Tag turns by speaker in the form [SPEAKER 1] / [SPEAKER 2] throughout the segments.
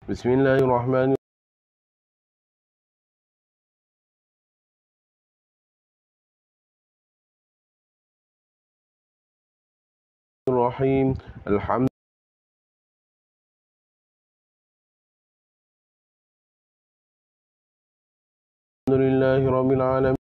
[SPEAKER 1] بسم الله الرحمن الرحيم. الحمد لله رب العالمين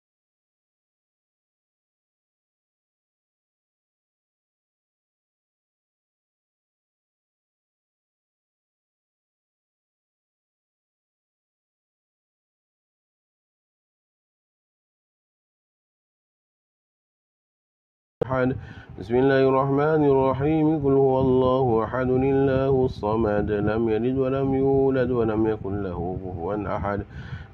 [SPEAKER 1] أحد. بسم الله الرحمن الرحيم. قل هو الله أحد الله الصمد لم يلد ولم يولد ولم يكن له كفوا أحد.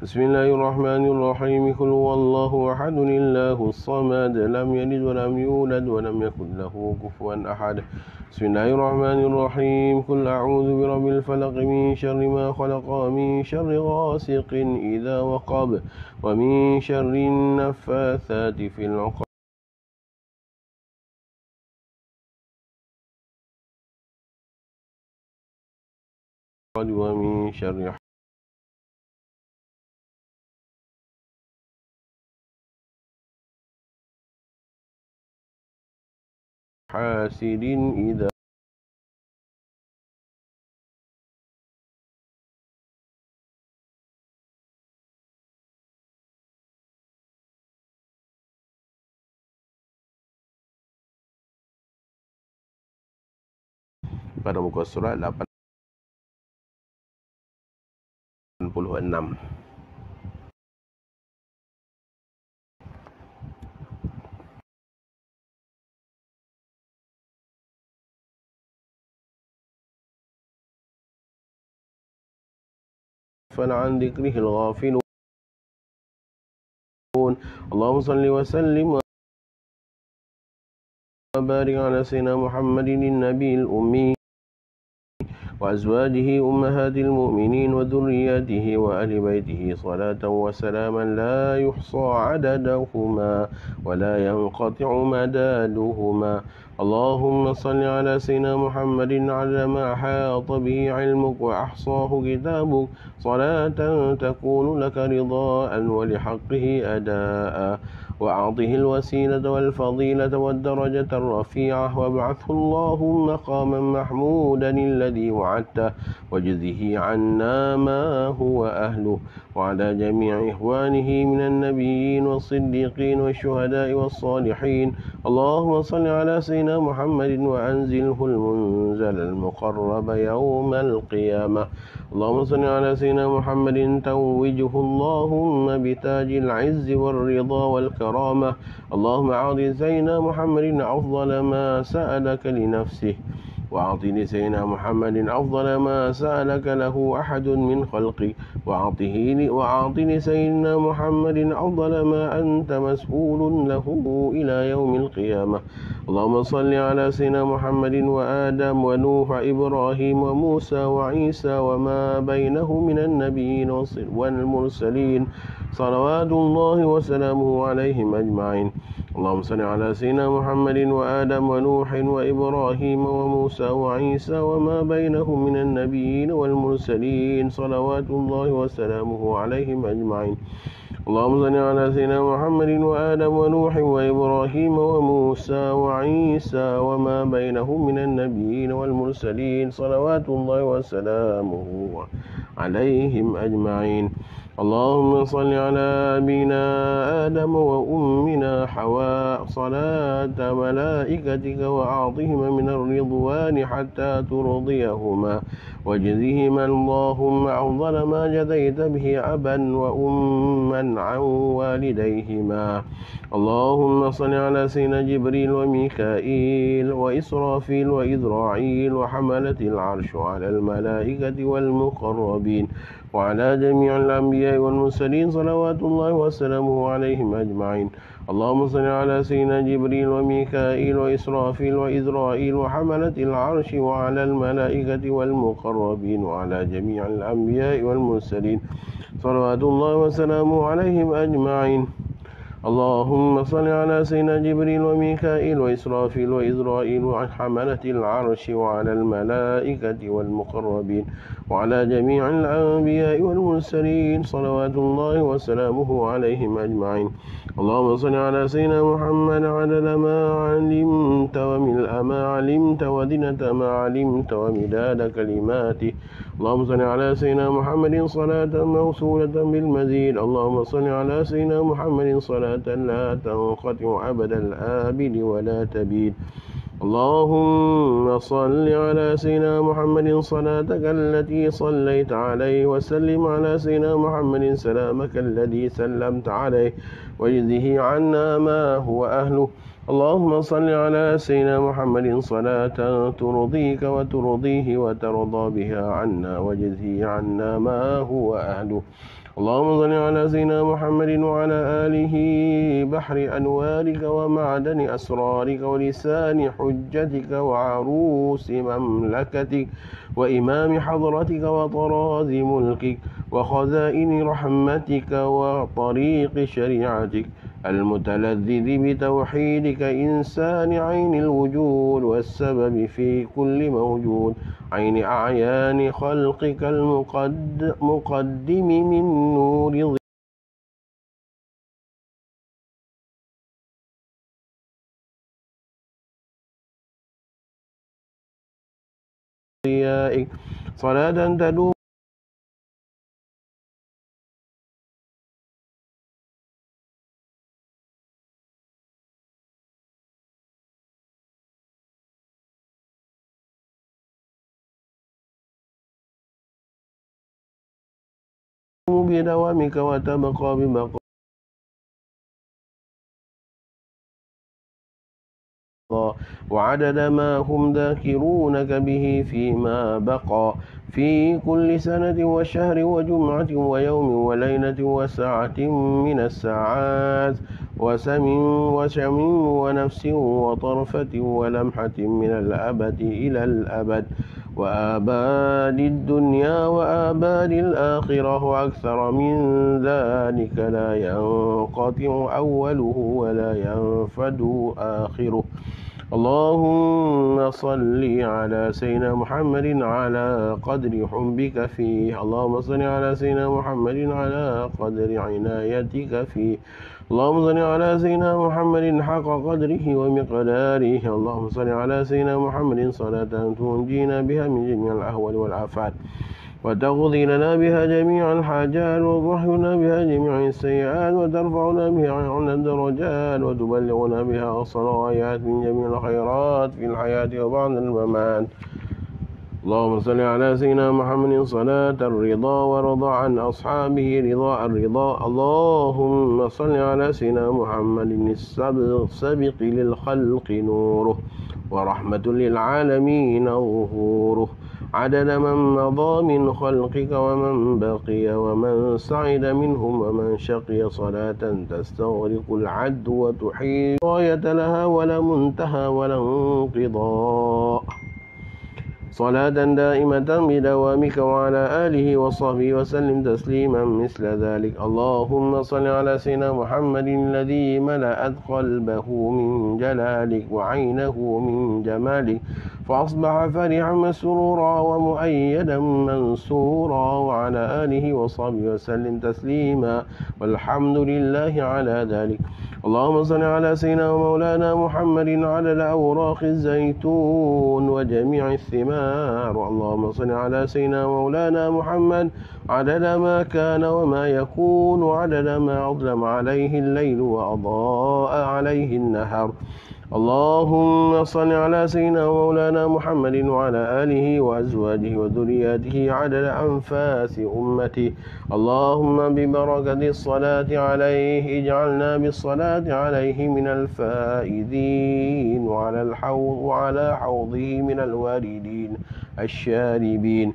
[SPEAKER 1] بسم الله الرحمن الرحيم. قل هو الله أحد الله الصمد لم يلد ولم يولد ولم يكن له كفوا أحد. بسم الله الرحمن الرحيم. قل أعوذ برب الفلق من شر ما خلق ومن شر غاسق إذا وقب ومن شر النفاثات في العقد ومن شر حاسد إذا pada muka surat 86. عن ذكره الغافلون. اللهم صل وسلم وبارك على سيدنا محمد النبي الأمي وأزواجه أمهات المؤمنين وذرياته وأهل بيته صلاة وسلاما لا يحصى عددهما ولا ينقطع مدادهما. اللهم صل على سيدنا محمد على ما أحاط به علمك وأحصاه كتابك صلاة تكون لك رضاء ولحقه أداء. وأعطه الوسيلة والفضيلة والدرجة الرفيعة وابعثه اللهم مقاما محمودا الذي وعدته وجزه عنا ما هو أهله. وعلى جميع إخوانه من النبيين والصديقين والشهداء والصالحين. اللهم صل على سيدنا محمد وأنزله المنزل المقرب يوم القيامة. اللهم صل على سيدنا محمد توجه اللهم بتاج العز والرضا والكرامة. اللهم أعط سيدنا محمد أفضل ما سألك لنفسه وأعط لسيدنا محمد أفضل ما سألك له أحد من خلقك وأعط لسيدنا محمد أفضل ما أنت مسؤول له إلى يوم القيامة. اللهم صل على سيدنا محمد وآدم ونوح وإبراهيم وموسى وعيسى وما بينه من النبيين والمرسلين صلوات الله وسلامه عليهم أجمعين. اللهم صل على سيدنا محمد وآدم ونوح وإبراهيم وموسى وعيسى وما بينهم من النبيين والمرسلين صلوات الله وسلامه عليهم أجمعين. اللهم صل على سيدنا محمد وآدم ونوح وإبراهيم وموسى وعيسى وما بينهم من النبيين والمرسلين صلوات الله وسلامه عليهم أجمعين. اللهم صل على أبينا آدم وأمنا حواء صلاة ملائكتك وأعطهما من الرضوان حتى ترضيهما وجزهما اللهم أفضل ما جزيت به أبا وأما عن والديهما. اللهم صل على سيدنا جبريل وميكائيل وإسرافيل وإذراعيل وحملة العرش على الملائكة والمقربين وعلى جميع الأنبياء والمرسلين صلوات الله وسلامه عليهم أجمعين. اللهم صل على سيدنا جبريل وميكائيل وإسرافيل وإذرائيل وحملة العرش وعلى الملائكة والمقربين وعلى جميع الأنبياء والمرسلين صلوات الله وسلامه عليهم أجمعين. اللهم صل على سيدنا جبريل وميكائيل وإسرافيل وإزرائيل وعن حملة العرش وعلى الملائكة والمقربين وعلى جميع الأنبياء والمرسلين صلوات الله وسلامه عليهم أجمعين. اللهم صل على سيدنا محمد عدد ما علمت وملء ما علمت وزنة ما علمت ومداد كلماته. اللهم صل على سيدنا محمد صلاة موصولة بالمزيد. اللهم صل على سيدنا محمد صلاة لا تنقطع أبد الآبد ولا تبيد. اللهم صل على سيدنا محمد صلاتك التي صليت عليه وسلم على سيدنا محمد سلامك الذي سلمت عليه واجزه عنا ما هو أهله. اللهم صل على سيدنا محمد صلاة ترضيك وترضيه وترضى بها عنا واجزه عنا ما هو أهله. اللهم صل على سيدنا محمد وعلى آله بحر أنوارك ومعدن أسرارك ولسان حجتك وعروس مملكتك وإمام حضرتك وطراز ملكك وخزائن رحمتك وطريق شريعتك المتلذذ بتوحيدك إنسان عين الوجود والسبب في كل موجود عين أعيان خلقك المقدم من نور ضيائك صلاة تدوم بدوامك وتبقى ببقاء وعدد ما هم ذاكرونك به فيما بقى في كل سنة وشهر وجمعة ويوم وليلة وساعة من الساعات وشم ونفس وطرفة ولمحة من الأبد إلى الأبد وآباد الدنيا وآباد الآخرة وأكثر من ذلك لا ينقطع أوله ولا ينفد آخره. اللهم صل على سيدنا محمد على قدر حبك فيه. اللهم صل على سيدنا محمد على قدر عنايتك فيه. اللهم صل على سيدنا محمد حق قدره ومقداره. اللهم صل على سيدنا محمد صلاة تنجينا بها من جميع الأهوال والآفات وتقضي لنا بها جميع الحاجات وتطهرنا بها جميع السيئات وترفعنا بها عن الدرجات وتبلغنا بها أقصى الغايات من جميع الخيرات في الحياة وبعد الممات. اللهم صل على سيدنا محمد صلاة الرضا ورضا عن أصحابه رضاء الرضا. اللهم صل على سيدنا محمد السابق للخلق نوره ورحمة للعالمين ظهوره عدد من مضى من خلقك ومن بقي ومن سعد منهم ومن شقي صلاة تستغرق العد وتحيط غاية لها ولا منتهى ولا انقضاء صلاة دائمة بدوامك وعلى آله وصحبه وسلم تسليما مثل ذلك. اللهم صل على سيدنا محمد الذي ملأت قلبه من جلالك وعينه من جمالك فأصبح فرحا مسرورا ومؤيدا منصورا وعلى آله وصحبه وسلم تسليما والحمد لله على ذلك. اللهم صل على سيدنا ومولانا محمد عدد أوراق الزيتون وجميع الثمار. اللهم صل على سيدنا مولانا محمد عدد ما كان وما يكون عدد ما أظلم عليه الليل وأضاء عليه النهار. اللهم صل على سيدنا ومولانا محمد وعلى آله وأزواجه وذرياته عدد أنفاس أمته. اللهم ببركة الصلاة عليه اجعلنا بالصلاة عليه من الفائزين وعلى حوضه من الواردين الشاربين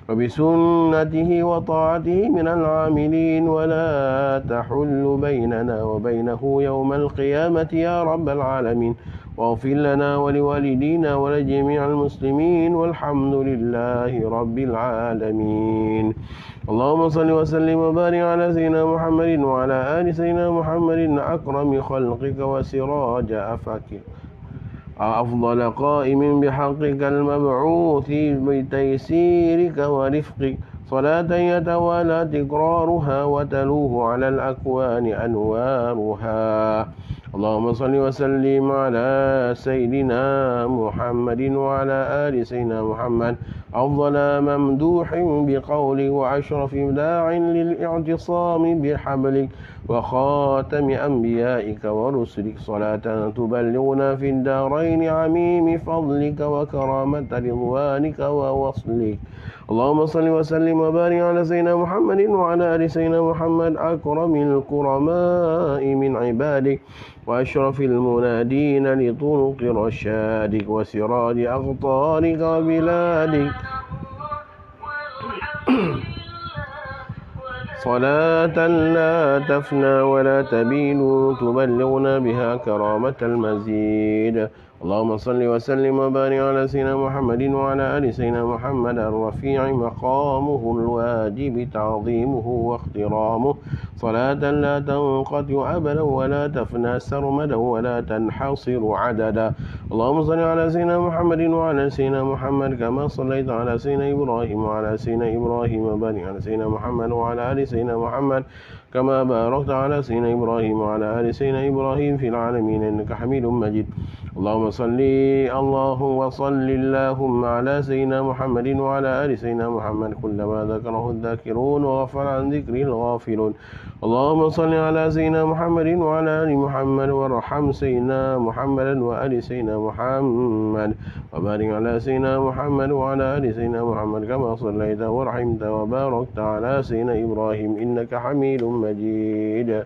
[SPEAKER 1] وبسنته وطاعته من العاملين ولا تحل بيننا وبينه يوم القيامة يا رب العالمين. واغفر لنا ولوالدينا ولجميع المسلمين والحمد لله رب العالمين. اللهم صل وسلم وبارك على سيدنا محمد وعلى آل سيدنا محمد أكرم خلقك وسراج أفاك أفضل قائم بحقك المبعوث بتيسيرك ورفقك، صلاة يتوالى تكرارها وتلوه على الأكوان أنوارها. اللهم صل وسلم على سيدنا محمد وعلى آل سيدنا محمد أفضل ممدوح بقولك وأشرف داع للاعتصام بحبلك وخاتم أنبيائك ورسلك، صلاة تبلغنا في الدارين عميم فضلك وكرامة رضوانك ووصلك. اللهم صل وسلم وبارك على سيدنا محمد وعلى آل سيدنا محمد أكرم الكرماء من عبادك وأشرف المنادين لطرق رشادك وسراج أقطارك وبلادك، صلاة لا تفنى ولا تبين تبلغنا بها كرامة المزيد. اللهم صل وسلم وبارك على سيدنا محمد وعلى آل سيدنا محمد الرفيع مقامه الواجب تعظيمه واحترامه، صلاة لا تنقطع أبدا ولا تفنى سرمدا ولا تنحصر عددا. اللهم صل على سيدنا محمد وعلى سيدنا محمد كما صليت على سيدنا إبراهيم وعلى سيدنا إبراهيم وبارك على سيدنا محمد وعلى آل سيدنا محمد كما باركت على سيدنا إبراهيم وعلى آل سيدنا إبراهيم في العالمين إنك حميد مجيد. اللهم صل اللهم على سيدنا محمد وعلى آل سيدنا محمد كلما ذكره الذاكرون وغفر عن ذكره الغافلون. اللهم صل على سيدنا محمد وعلى آل محمد وارحم سيدنا محمد وآل سيدنا محمد وبارك على سيدنا محمد وعلى آل سيدنا محمد كما صليت ورحمت وباركت على سيدنا إبراهيم إنك حميد مجيد.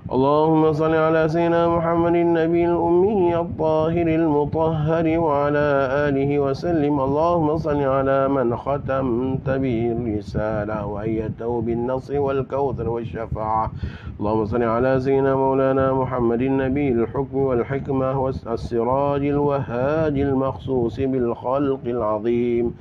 [SPEAKER 1] اللهم صل على سيدنا محمد النبي الأمي الطاهر المطهر وعلى آله وسلم. اللهم صل على من ختمت به الرسالة وأيدته بالنصر والكوثر والشفاعة. اللهم صل على سيدنا مولانا محمد النبي الحكم والحكمة والسراج الوهاج المخصوص بالخلق العظيم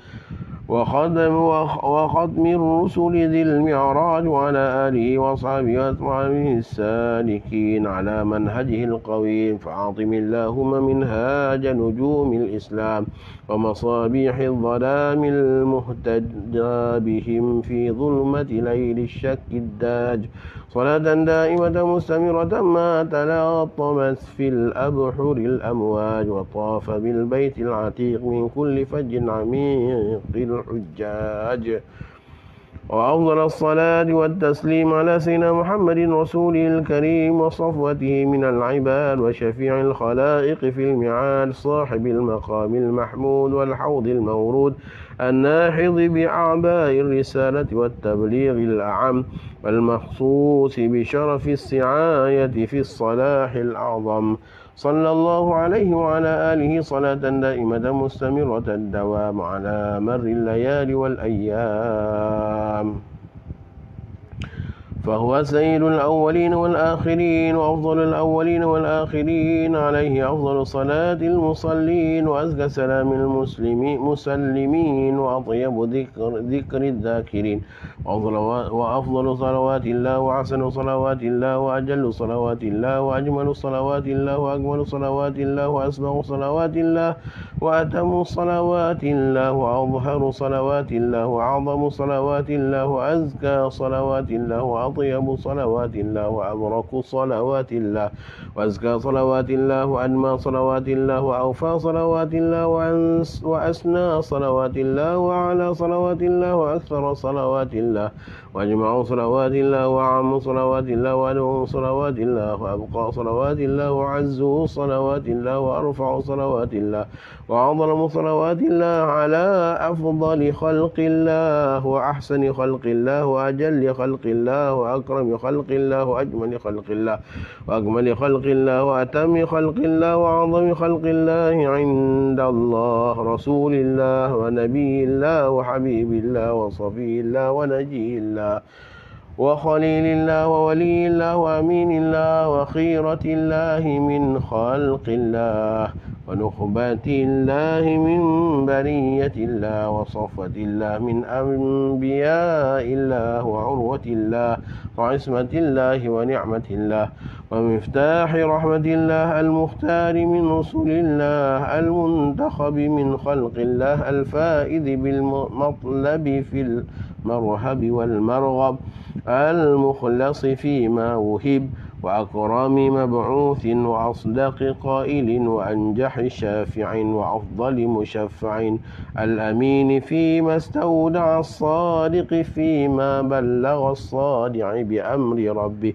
[SPEAKER 1] وختم الرسل ذي المعراج وعلى آله وأصحابه وأتباعه السالكين على منهجه القويم، فأعظم اللهم منهاج نجوم الإسلام ومصابيح الظلام المهتدى بهم في ظلمة ليل الشك الداج، صلاة دائمة مستمرة ما تلاطمت في الأبحر الأمواج وطاف بالبيت العتيق من كل فج عميق الحجاج. وأفضل الصلاة والتسليم على سيدنا محمد رسوله الكريم وصفوته من العباد وشفيع الخلائق في الميعاد، صاحب المقام المحمود والحوض المورود، الناحظ بأعباء الرسالة والتبليغ الأعم، والمخصوص بشرف السعاية في الصلاح الأعظم، صلى الله عليه وعلى آله صلاة دائمة مستمرة الدوام على مر الليالي والأيام. فهو سيد الأولين والآخرين وأفضل الأولين والآخرين، عليه أفضل صلاة المصلين وأزكى سلام المسلمين وأطيب ذكر الذاكرين، وأفضل صلوات الله وأحسن صلوات الله وأجل صلوات الله وأجمل صلوات الله وأكمل صلوات الله وأسبغ صلوات الله وأتم صلوات الله وأظهر صلوات الله وأعظم صلوات الله وأزكى صلوات الله وأطيب صلوات الله وأبرك صلوات الله وأزكى صلوات الله وأنمى صلوات الله وأوفى صلوات الله وأسنى صلوات الله وأعلى صلوات الله وأكثر صلوات الله وأجمع صلوات الله وأعم صلوات الله وأدوم صلوات الله وأبقى صلوات الله وأعز صلوات الله وأرفع صلوات الله وأعظم صلوات الله على أفضل خلق الله وأحسن خلق الله وأجل خلق الله وأكرم خلق الله وأجمل خلق الله وأكمل خلق الله وأتم خلق الله وأعظم خلق الله عند الله، رسول الله ونبي الله وحبيب الله وصفي الله ونجي الله وخليل الله وولي الله وأمين الله وخيرة الله من خلق الله ونخبة الله من برية الله وصفة الله من أنبياء الله وعروة الله وعصمة الله ونعمة الله ومفتاح رحمة الله المختار من رسل الله المنتخب من خلق الله الفائز بالمطلب في المرهب والمرغب المخلص فيما وهب وأكرم مبعوث وأصدق قائل وأنجح شافع وأفضل مشفع الأمين فيما استودع الصادق فيما بلغ الصادع بأمر ربه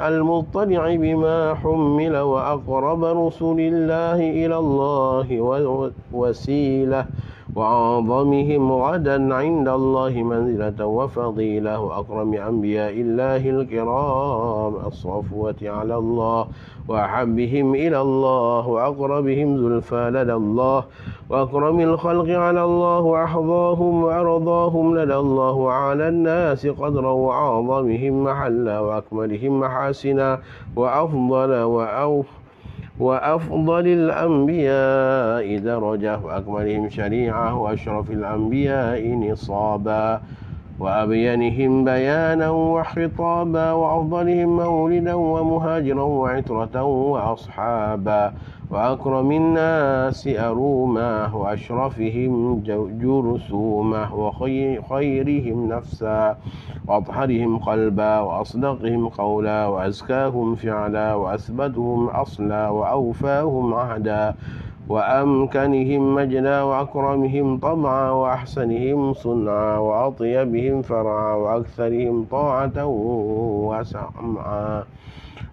[SPEAKER 1] المطلع بما حمل وأقرب رسل الله إلى الله وسيلة وأعظمهم غدا عند الله منزلة وفضيلة وأكرم أنبياء الله الكرام الصفوة على الله وأحبهم إلى الله وأقربهم زلفى لدى الله وأكرم الخلق على الله وأحظاهم وأرضاهم لدى الله وعلى الناس قدرا وأعظمهم محلا وأكملهم محاسنا وأفضل الأنبياء درجة وأكملهم شريعة وأشرف الأنبياء نصابا وأبينهم بيانا وخطابا وأفضلهم مولدا ومهاجرا وعترة وأصحابا وأكرم الناس أروما وأشرفهم جرثوما وخيرهم نفسا وأطهرهم قلبا وأصدقهم قولا وأزكاهم فعلا وأثبتهم أصلا وأوفاهم عهدا وأمكنهم مجدا وأكرمهم طبعا وأحسنهم صنعا وأطيبهم فرعا وأكثرهم طاعة وسمعا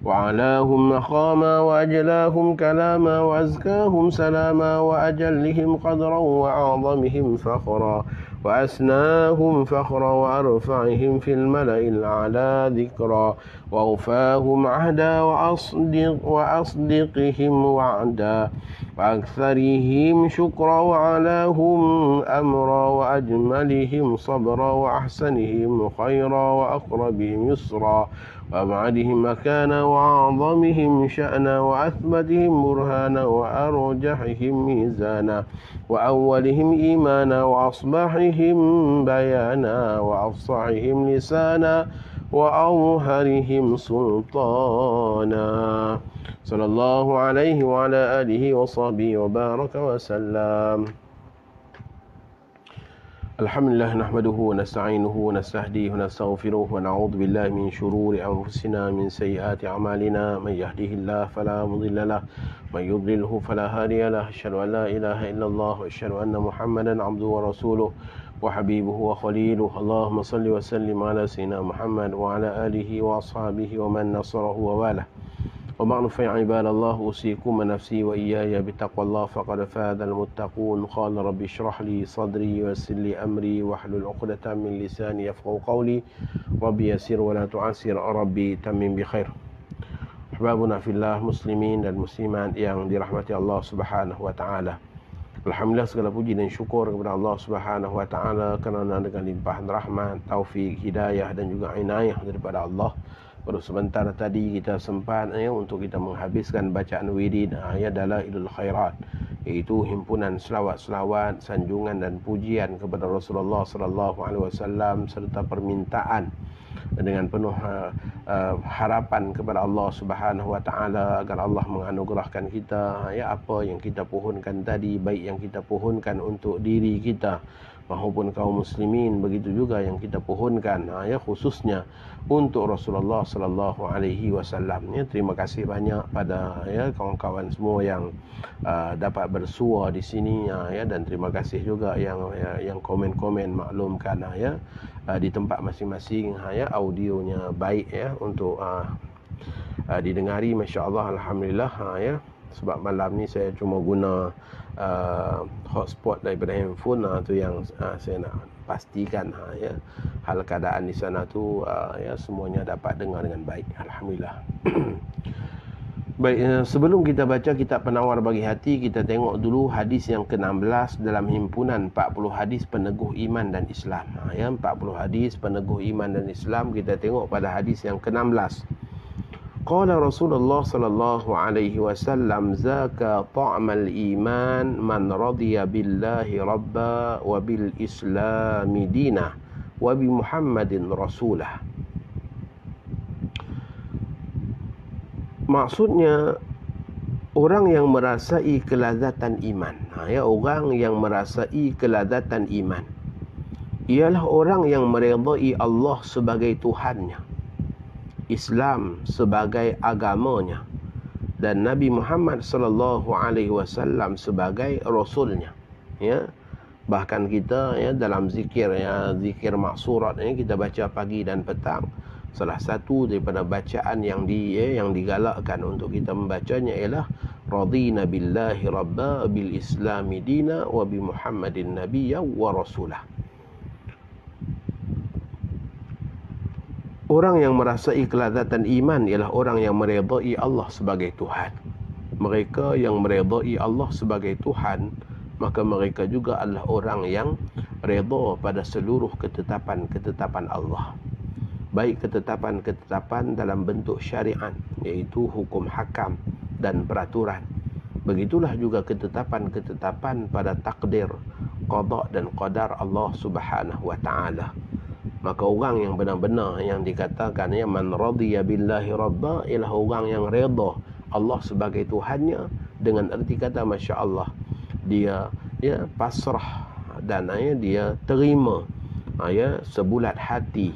[SPEAKER 1] وعلاهم مقاما وأجلاهم كلاما وأزكاهم سلاما وأجلهم قدرا وأعظمهم فخرا وأسناهم فخرا وأرفعهم في الملأ الأعلى ذكرا وأوفاهم عهدا وأصدقهم وعدا وأكثرهم شكرا وعلاهم أمرا وأجملهم صبرا وأحسنهم خيرا وأقربهم يسرا وأبعدهم مكانا وأعظمهم شأنا وأثبتهم برهانا وأرجحهم ميزانا وأولهم إيمانا وأصبحهم بيانا وأفصحهم لسانا وأظهرهم سلطانا صلى الله عليه وعلى آله وصحبه وبارك وسلم. الحمد لله نحمده ونستعينه ونستهديه ونستغفره ونعوذ بالله من شرور أنفسنا من سيئات أعمالنا من يهده الله فلا مضل له من يضلله فلا هادي له أشهد أن لا إله إلا الله وأشهد أن محمدا عبده ورسوله وحبيبه وخليله اللهم صل وسلم على سيدنا محمد وعلى آله وأصحابه ومن نصره وواله وبعد فيا عباد الله أوصيكم ونفسي وإياي بتقوى الله فقد فاز المتقون. قال رب اشرح لي صدري ويسر لي أمري واحلل عقدة من لساني يفقهوا قولي ربي يسر ولا تعسر ربي تمم بخير. Ahbabuna fillah, muslimin dan muslimat yang dirahmati Allah Subhanahu wa taala. Alhamdulillah, segala puji dan syukur kepada Allah Subhanahu wa taala kerana dengan limpahan rahmat, taufik, hidayah dan juga inayah daripada Allah, baru sebentar tadi kita sempat untuk kita menghabiskan bacaan wirid Dalailul Khairat, iaitu himpunan selawat-selawat, sanjungan dan pujian kepada Rasulullah sallallahu alaihi wasallam serta permintaan dengan penuh harapan kepada Allah Subhanahu wa taala agar Allah menganugerahkan kita apa yang kita pohonkan tadi, baik yang kita pohonkan untuk diri kita maupun kaum muslimin, begitu juga yang kita pohonkan khususnya untuk Rasulullah sallallahu alaihi wasallam. Terima kasih banyak pada kawan-kawan semua yang dapat bersua di sini dan terima kasih juga yang komen-komen maklumkan di tempat masing-masing audionya baik untuk didengari, masya-Allah, alhamdulillah sebab malam ni saya cuma guna hotspot daripada handphone tu yang saya nak pastikan hal keadaan di sana tu semuanya dapat dengar dengan baik, alhamdulillah. Baik, sebelum kita baca kitab Penawar Bagi Hati, kita tengok dulu hadis yang ke-16 dalam himpunan 40 hadis peneguh iman dan Islam. Ya, 40 hadis peneguh iman dan Islam, kita tengok pada hadis yang ke-16. Qala Rasulullah sallallahu alaihi wasallam, zaka ta'mal iman man radiya billahi rabba wa bil islami dinah wa bi Muhammadin rasulah. Maksudnya orang yang merasai kelazatan iman. Orang yang merasai kelazatan iman ialah orang yang meredai Allah sebagai Tuhannya, Islam sebagai agamanya, dan Nabi Muhammad sallallahu alaihi wasallam sebagai rasulnya. Ya. Bahkan kita dalam zikir zikir maksurat kita baca pagi dan petang. Salah satu daripada bacaan yang digalakkan untuk kita membacanya ialah radina billahi rabba bil islami dina wa bi Muhammadin nabiyya wa rasulah. Orang yang merasai kelazatan iman ialah orang yang meredai Allah sebagai Tuhan. Mereka yang meredai Allah sebagai Tuhan, maka mereka juga adalah orang yang redha pada seluruh ketetapan-ketetapan Allah. Baik ketetapan-ketetapan dalam bentuk syariat, iaitu hukum hakam dan peraturan. Begitulah juga ketetapan-ketetapan pada takdir, qada dan qadar Allah Subhanahu wa taala. Maka orang yang benar-benar yang dikatakan man radiya billahi rabba ialah orang yang redha Allah sebagai Tuhannya, dengan erti kata masya-Allah dia pasrah dan dia terima sebulat hati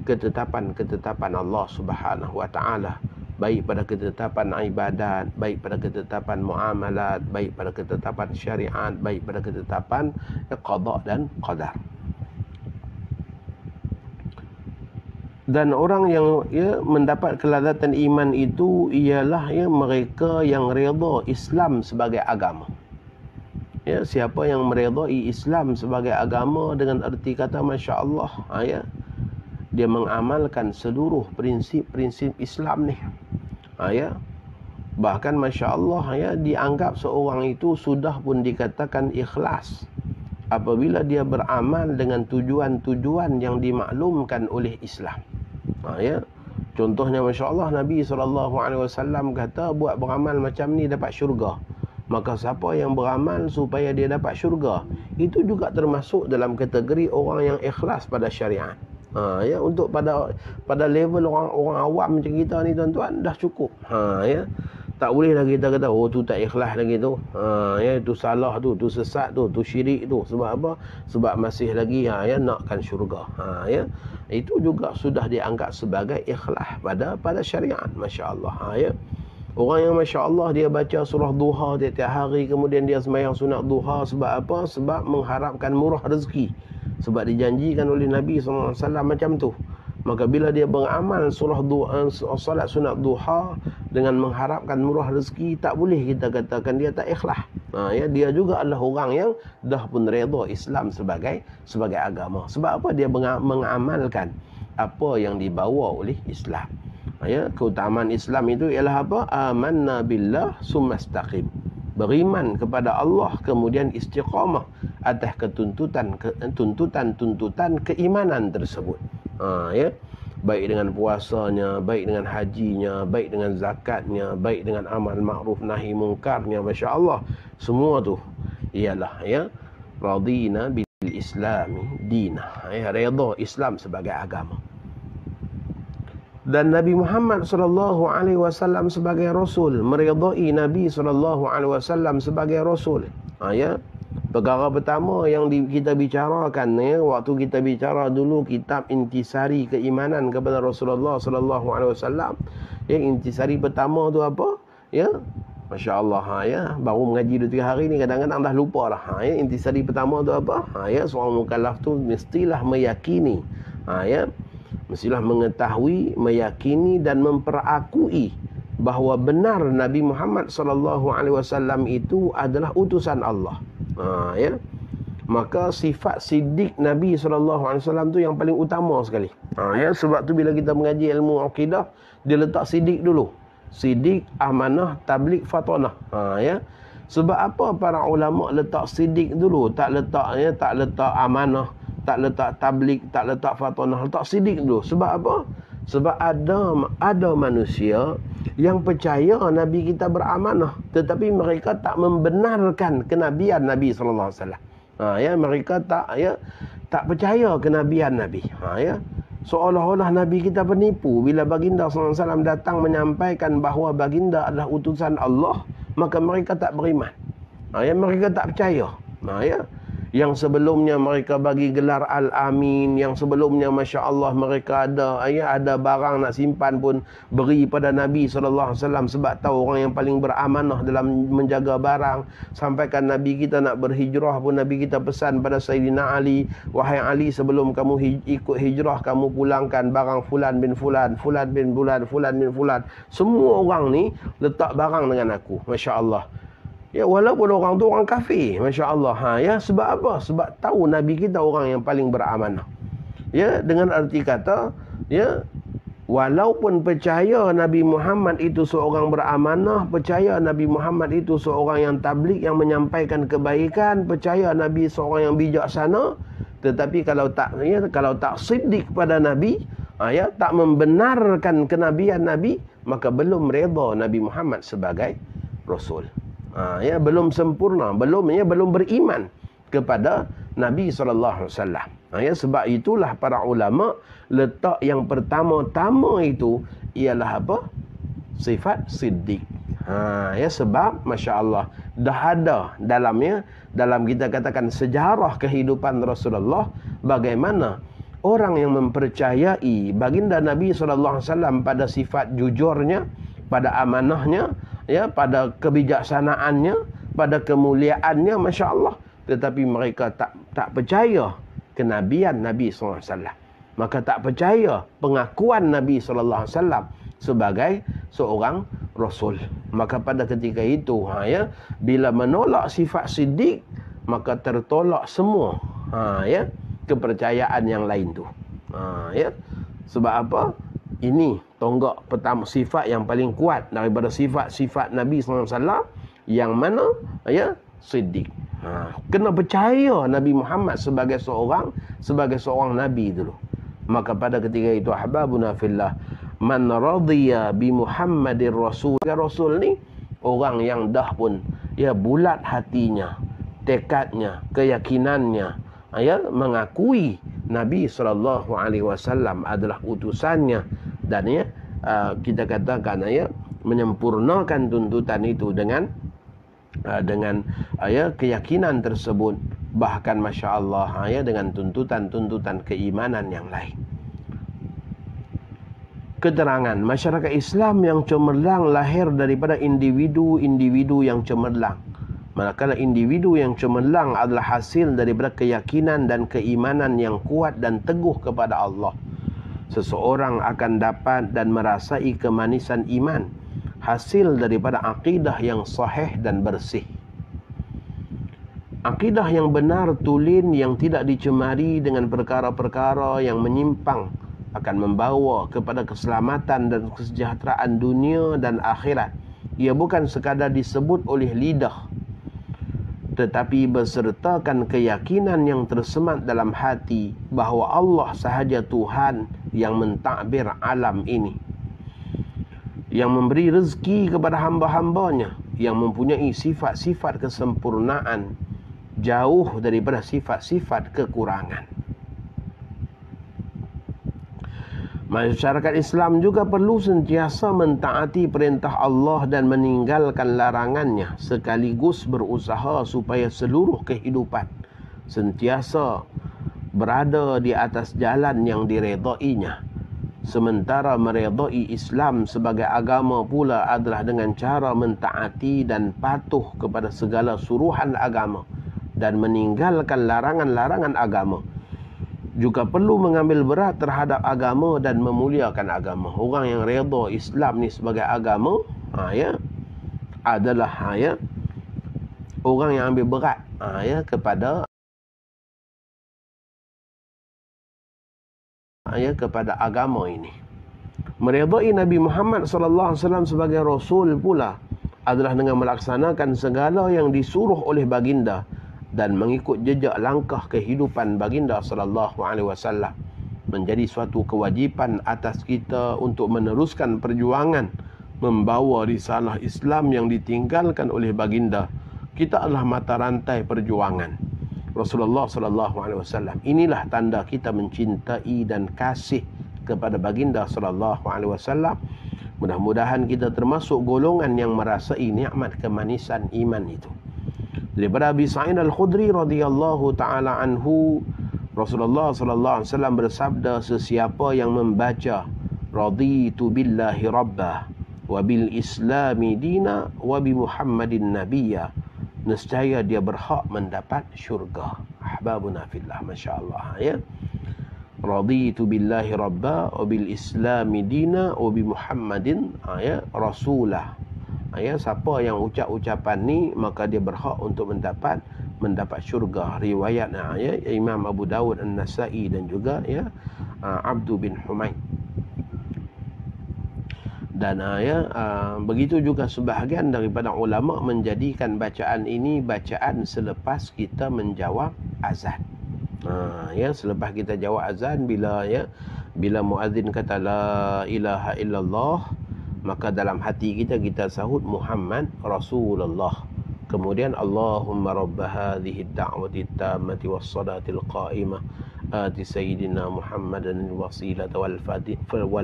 [SPEAKER 1] ketetapan-ketetapan Allah Subhanahu wa taala, baik pada ketetapan ibadat, baik pada ketetapan muamalat, baik pada ketetapan syariat, baik pada ketetapan qada dan qadar. Dan orang yang mendapat kelazatan iman itu ialah mereka yang redha Islam sebagai agama. Siapa yang meredai Islam sebagai agama dengan erti kata masya-Allah, dia mengamalkan seluruh prinsip-prinsip Islam ni. Bahkan masya-Allah dianggap seorang itu sudah pun dikatakan ikhlas apabila dia beramal dengan tujuan-tujuan yang dimaklumkan oleh Islam. Contohnya masya-Allah Nabi SAW kata buat beramal macam ni dapat syurga. Maka siapa yang beramal supaya dia dapat syurga, itu juga termasuk dalam kategori orang yang ikhlas pada syariat. Untuk pada level orang awam macam kita ni tuan-tuan dah cukup. Tak boleh lagi kita kata tu tak ikhlas lagi tu. Tu salah tu sesat tu syirik tu. Sebab apa? Sebab masih lagi nakkan syurga. Itu juga sudah dianggap sebagai ikhlas pada syariat, masya-Allah. Orang yang masya-Allah dia baca surah duha tiap-tiap hari, kemudian dia sembahyang sunat duha sebab apa? Sebab mengharapkan murah rezeki. Sebab dijanjikan oleh Nabi SAW macam tu. Maka bila dia beramal solat sunat duha dengan mengharapkan murah rezeki, tak boleh kita katakan dia tak ikhlas. Dia juga adalah orang yang dah pun redha Islam sebagai agama. Sebab apa? Dia mengamalkan apa yang dibawa oleh Islam. Keutamaan Islam itu ialah apa? Amanna billah summastaqim. Beriman kepada Allah kemudian istiqamah atas tuntutan keimanan tersebut. Baik dengan puasanya, baik dengan hajinya, baik dengan zakatnya, baik dengan amal ma'ruf nahi mungkarnya, masya-Allah. Semua tu ialah radina bil islami dinah. Redha Islam sebagai agama. Dan Nabi Muhammad SAW sebagai Rasul, meredai Nabi SAW sebagai Rasul. Perkara pertama yang kita bicarakan waktu kita bicara dulu kitab Intisari Keimanan kepada Rasulullah SAW. Intisari pertama tu apa? Masya-Allah baru mengaji 2-3 hari ni kadang-kadang dah lupa dah. Intisari pertama tu apa? Seorang mukallaf tu mestilah meyakini. Mestilah mengetahui, meyakini dan memperakui bahawa benar Nabi Muhammad SAW itu adalah utusan Allah. Maka sifat siddiq Nabi SAW tu yang paling utama sekali. Sebab tu bila kita mengaji ilmu akidah, dia letak siddiq dulu. Sidik, amanah, tabligh, fatonah. Ya. Sebab apa para ulama letak sidik dulu, tak letak amanah, tak letak tabligh, tak letak fatonah, letak sidik dulu. Sebab apa? Sebab ada manusia yang percaya Nabi kita beramanah, tetapi mereka tak membenarkan kenabian Nabi sallallahu alaihi wasallam. Ya, mereka tak percaya kenabian Nabi. Ya. Seolah-olah Nabi kita penipu. Bila baginda sallallahu alaihi wasallam datang menyampaikan bahawa baginda adalah utusan Allah, maka mereka tak beriman. Ya, mereka tak percaya. Ya. Yang sebelumnya mereka bagi gelar Al-Amin, yang sebelumnya Masya Allah mereka ada barang nak simpan pun beri pada Nabi SAW, sebab tahu orang yang paling beramanah dalam menjaga barang. Sampaikan Nabi kita nak berhijrah pun Nabi kita pesan pada Sayyidina Ali, wahai Ali, sebelum kamu ikut hijrah, kamu pulangkan barang fulan bin fulan, fulan bin fulan, fulan bin fulan. Semua orang ni letak barang dengan aku. Masya Allah. Ya, walaupun orang tu orang kafir, Masya Allah. Ya, sebab apa? Sebab tahu Nabi kita orang yang paling beramanah. Ya, dengan arti kata, ya, walaupun percaya Nabi Muhammad itu seorang beramanah, percaya Nabi Muhammad itu seorang yang tabligh, yang menyampaikan kebaikan, percaya Nabi seorang yang bijaksana, tetapi kalau tak siddiq pada Nabi, tak membenarkan kenabian Nabi, maka belum redha Nabi Muhammad sebagai Rasul. Belum sempurna, belum beriman kepada Nabi SAW. Sebab itulah para ulama letak yang pertama-tama itu ialah apa? Sifat siddiq. Sebab Masya Allah dah ada dalam kita katakan sejarah kehidupan Rasulullah, bagaimana orang yang mempercayai baginda Nabi SAW pada sifat jujurnya, pada amanahnya, ya, pada kebijaksanaannya, pada kemuliaannya, Masya Allah. Tetapi mereka tak percaya kenabian Nabi SAW. Maka tak percaya pengakuan Nabi SAW sebagai seorang Rasul. Maka pada ketika itu, bila menolak sifat siddiq, maka tertolak semua kepercayaan yang lain tu. Sebab apa? Ini tonggak pertama, sifat yang paling kuat daripada sifat-sifat Nabi SAW, yang mana? Siddiq. Kena percaya Nabi Muhammad sebagai seorang Nabi dulu. Maka pada ketika itu, ahbabuna fillah, man radiya bi Muhammadir Rasul. Rasul ni orang yang dah pun bulat hatinya, tekadnya, keyakinannya, mengakui Nabi SAW adalah utusannya, dan kita katakan menyempurnakan tuntutan itu dengan keyakinan tersebut, bahkan Masya Allah dengan tuntutan-tuntutan keimanan yang lain. Keterangan masyarakat Islam yang cemerlang lahir daripada individu-individu yang cemerlang. Manakala individu yang cemerlang adalah hasil daripada keyakinan dan keimanan yang kuat dan teguh kepada Allah, seseorang akan dapat dan merasai kemanisan iman, hasil daripada akidah yang sahih dan bersih. Akidah yang benar tulen, yang tidak dicemari dengan perkara-perkara yang menyimpang, akan membawa kepada keselamatan dan kesejahteraan dunia dan akhirat. Ia bukan sekadar disebut oleh lidah, tetapi bersertakan keyakinan yang tersemat dalam hati bahawa Allah sahaja Tuhan yang mentadbir alam ini, yang memberi rezeki kepada hamba-hambanya, yang mempunyai sifat-sifat kesempurnaan, jauh daripada sifat-sifat kekurangan. Masyarakat Islam juga perlu sentiasa mentaati perintah Allah dan meninggalkan larangannya, sekaligus berusaha supaya seluruh kehidupan sentiasa berada di atas jalan yang diredainya. Sementara meredai Islam sebagai agama pula adalah dengan cara mentaati dan patuh kepada segala suruhan agama dan meninggalkan larangan-larangan agama. Juga perlu mengambil berat terhadap agama dan memuliakan agama. Orang yang redha Islam ni sebagai agama, adalah orang yang ambil berat kepada agama ini. Meredai Nabi Muhammad sallallahu alaihi wasallam sebagai rasul pula adalah dengan melaksanakan segala yang disuruh oleh baginda dan mengikut jejak langkah kehidupan baginda sallallahu alaihi wasallam. Menjadi suatu kewajipan atas kita untuk meneruskan perjuangan membawa risalah Islam yang ditinggalkan oleh baginda. Kita adalah mata rantai perjuangan Rasulullah sallallahu alaihi wasallam. Inilah tanda kita mencintai dan kasih kepada baginda sallallahu alaihi wasallam. Mudah-mudahan kita termasuk golongan yang merasai nikmat kemanisan iman itu. Daripada Abi Sa'id Al-Khudri radhiyallahu taala anhu, Rasulullah sallallahu alaihi wasallam bersabda, sesiapa yang membaca raditu billahi rabbah wa bil islami dina wa bi Muhammadin nabiyya, nescaya dia berhak mendapat syurga. Ahbabuna fillah, masya-Allah ya. Raditu billahi rabba wa bil islami dina wa bi Muhammadin ya rasulah. Ya, siapa yang ucap ucapan ni maka dia berhak untuk mendapat syurga. Riwayat ya Imam Abu Dawud, An-Nasa'i dan juga ya Abdu bin Humaid. Dan begitu juga sebahagian daripada ulama menjadikan bacaan ini bacaan selepas kita menjawab azan. Ya, selepas kita jawab azan, bila muazzin kata la ilaha illallah, maka dalam hati kita sahut Muhammad Rasulullah. Kemudian Allahumma rabb hadhihi ad-da'wati at-tammati was-salatil qa'imah ati sayyidina Muhammadan al-wasilata wal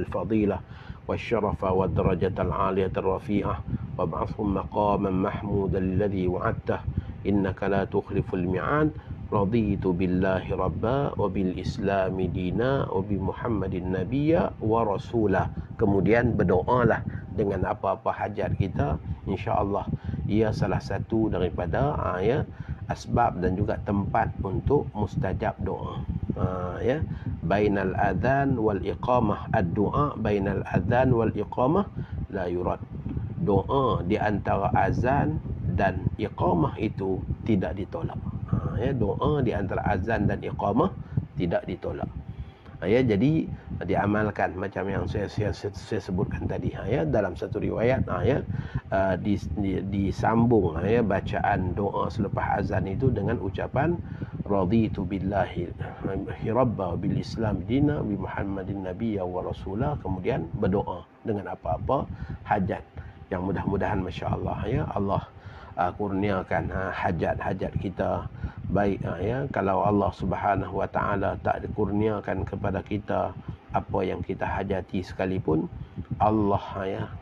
[SPEAKER 1] fadilah wasyarafa wad darajatal 'aliyata ar-rafi'ah wab'athhum maqaman mahmudan alladhi wa'adtah innaka la tukhliful mi'ad. Raditu billahi rabba wa bil islami dina wa bi Muhammadin nabiyya wa rasulah. Kemudian berdoalah dengan apa-apa hajat kita, insya-Allah. Ia salah satu daripada asbab dan juga tempat untuk mustajab doa. Ya, bainal adzan wal iqamah, ad-du'a bainal adzan wal iqamah la yurad. Doa di antara azan dan iqamah itu tidak ditolak. Ya, doa di antara azan dan iqamah tidak ditolak. Ya, jadi diamalkan macam yang saya sebutkan tadi. Ya, dalam satu riwayat disambung bacaan doa selepas azan itu dengan ucapan raditu billahi rabba bil islam dina bi Muhammadin nabiyya wa rasulah. Kemudian berdoa dengan apa-apa hajat yang mudah-mudahan masya-Allah ya Allah kurniakan hajat-hajat kita. Baik kalau Allah Subhanahu wa taala tak dikurniakan kepada kita apa yang kita hajati sekalipun, Allah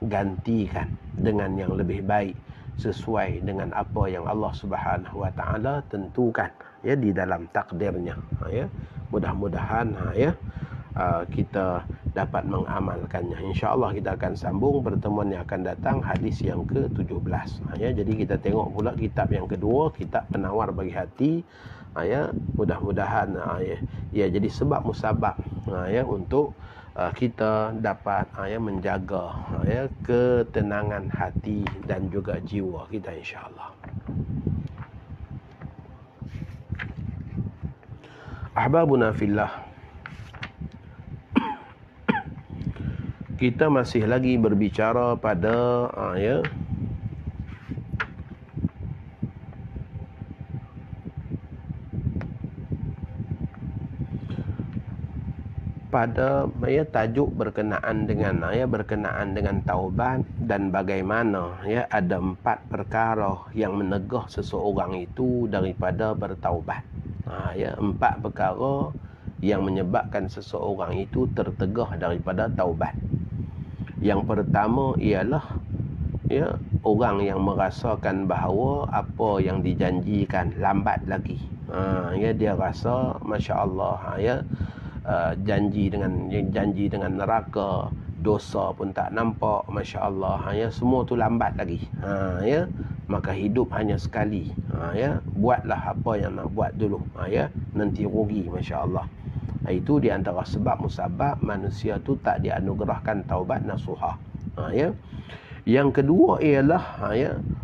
[SPEAKER 1] gantikan dengan yang lebih baik sesuai dengan apa yang Allah Subhanahu wa taala tentukan di dalam takdirnya. Mudah-mudahan kita dapat mengamalkannya. InsyaAllah kita akan sambung pertemuan yang akan datang hadis yang ke-17. Jadi kita tengok pula kitab yang kedua, kitab Penawar Bagi Hati. Mudah-mudahan jadi sebab musabab untuk kita dapat menjaga ketenangan hati dan juga jiwa kita, insyaAllah. Ahbabuna fillah, kita masih lagi berbicara pada tajuk berkenaan dengan taubat dan bagaimana ada 4 perkara yang menegah seseorang itu daripada bertaubat. 4 perkara yang menyebabkan seseorang itu tertegah daripada taubat. Yang pertama ialah orang yang merasakan bahawa apa yang dijanjikan lambat lagi. Dia rasa masya-Allah janji dengan neraka, dosa pun tak nampak, masya-Allah semua tu lambat lagi. Maka hidup hanya sekali. Buatlah apa yang nak buat dulu. Nanti rugi, masya-Allah. Itu di antara sebab musabab manusia tu tak dianugerahkan taubat nasuha. Yang kedua ialah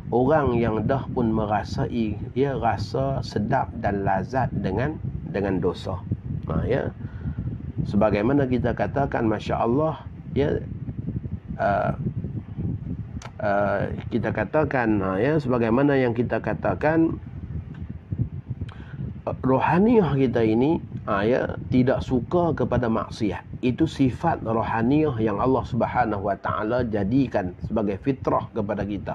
[SPEAKER 1] orang yang dah pun merasai rasa sedap dan lazat dengan dosa. Sebagaimana kita katakan, masya-Allah uh, kita katakan ya, sebagaimana yang kita katakan, rohaniah kita ini ya tidak suka kepada maksiat. Itu sifat rohaniah yang Allah Subhanahu wa taala jadikan sebagai fitrah kepada kita.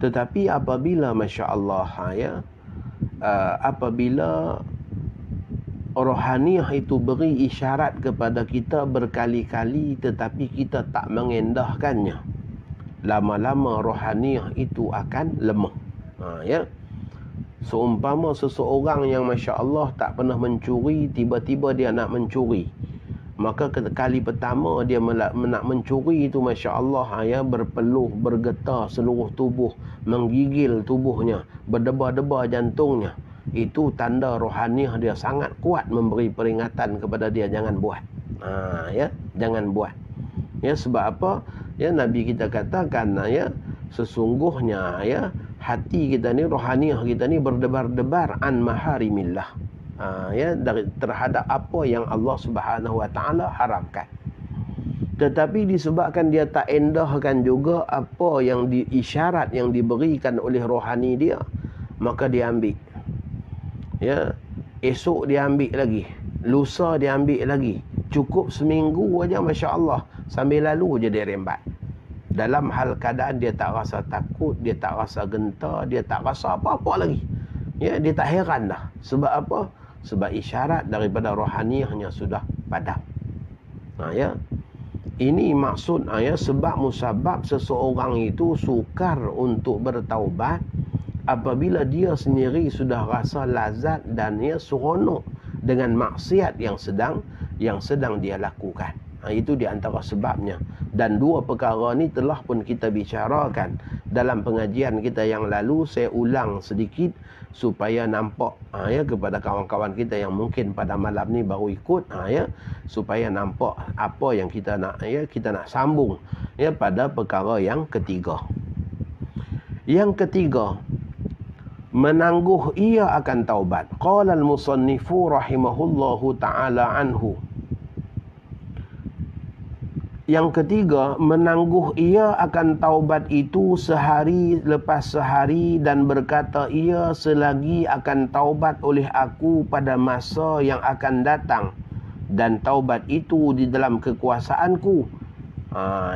[SPEAKER 1] Tetapi apabila masya-Allah ya, apabila rohaniah itu beri isyarat kepada kita berkali-kali tetapi kita tak mengendahkannya, lama-lama rohaniah itu akan lemah. Ya. Seumpama seseorang yang Masya Allah tak pernah mencuri, tiba-tiba dia nak mencuri. Maka kali pertama dia nak mencuri itu Masya Allah ya, berpeluh, bergetar seluruh tubuh, menggigil tubuhnya, berdebar-debar jantungnya. Itu tanda rohaniah dia sangat kuat memberi peringatan kepada dia, jangan buat. Ya, jangan buat. Ya, sebab apa? Ya, Nabi kita katakan ya, sesungguhnya ya, hati kita ni, rohaniah kita ni berdebar-debar an maharimillah. Ya, terhadap apa yang Allah Subhanahu wa taala haramkan. Tetapi disebabkan dia tak endahkan juga apa yang isyarat yang diberikan oleh rohani dia, maka dia ambil. Ya, esok dia ambil lagi, lusa dia ambil lagi. Cukup seminggu aja masya-Allah, sambil lalu je dia rembat. Dalam hal keadaan dia tak rasa takut, dia tak rasa gentar, dia tak rasa apa-apa lagi. Ya, dia tak heran dah. Sebab apa? Sebab isyarat daripada rohaniahnya sudah padam. Ya. Ini maksud ya, sebab musabab seseorang itu sukar untuk bertaubat apabila dia sendiri sudah rasa lazat dan ia seronok dengan maksiat yang sedang dia lakukan. Itu di antara sebabnya. Dan dua perkara ni telah pun kita bicarakan dalam pengajian kita yang lalu. Saya ulang sedikit supaya nampak ya, kepada kawan-kawan kita yang mungkin pada malam ni baru ikut ya, supaya nampak apa yang kita nak ya, kita nak sambung ya pada perkara yang ketiga. Yang ketiga, menangguh ia akan taubat. Qala al-musannifu rahimahullahu ta'ala anhu. Yang ketiga, menangguh ia akan taubat itu sehari lepas sehari dan berkata ia selagi akan taubat oleh aku pada masa yang akan datang dan taubat itu di dalam kekuasaanku.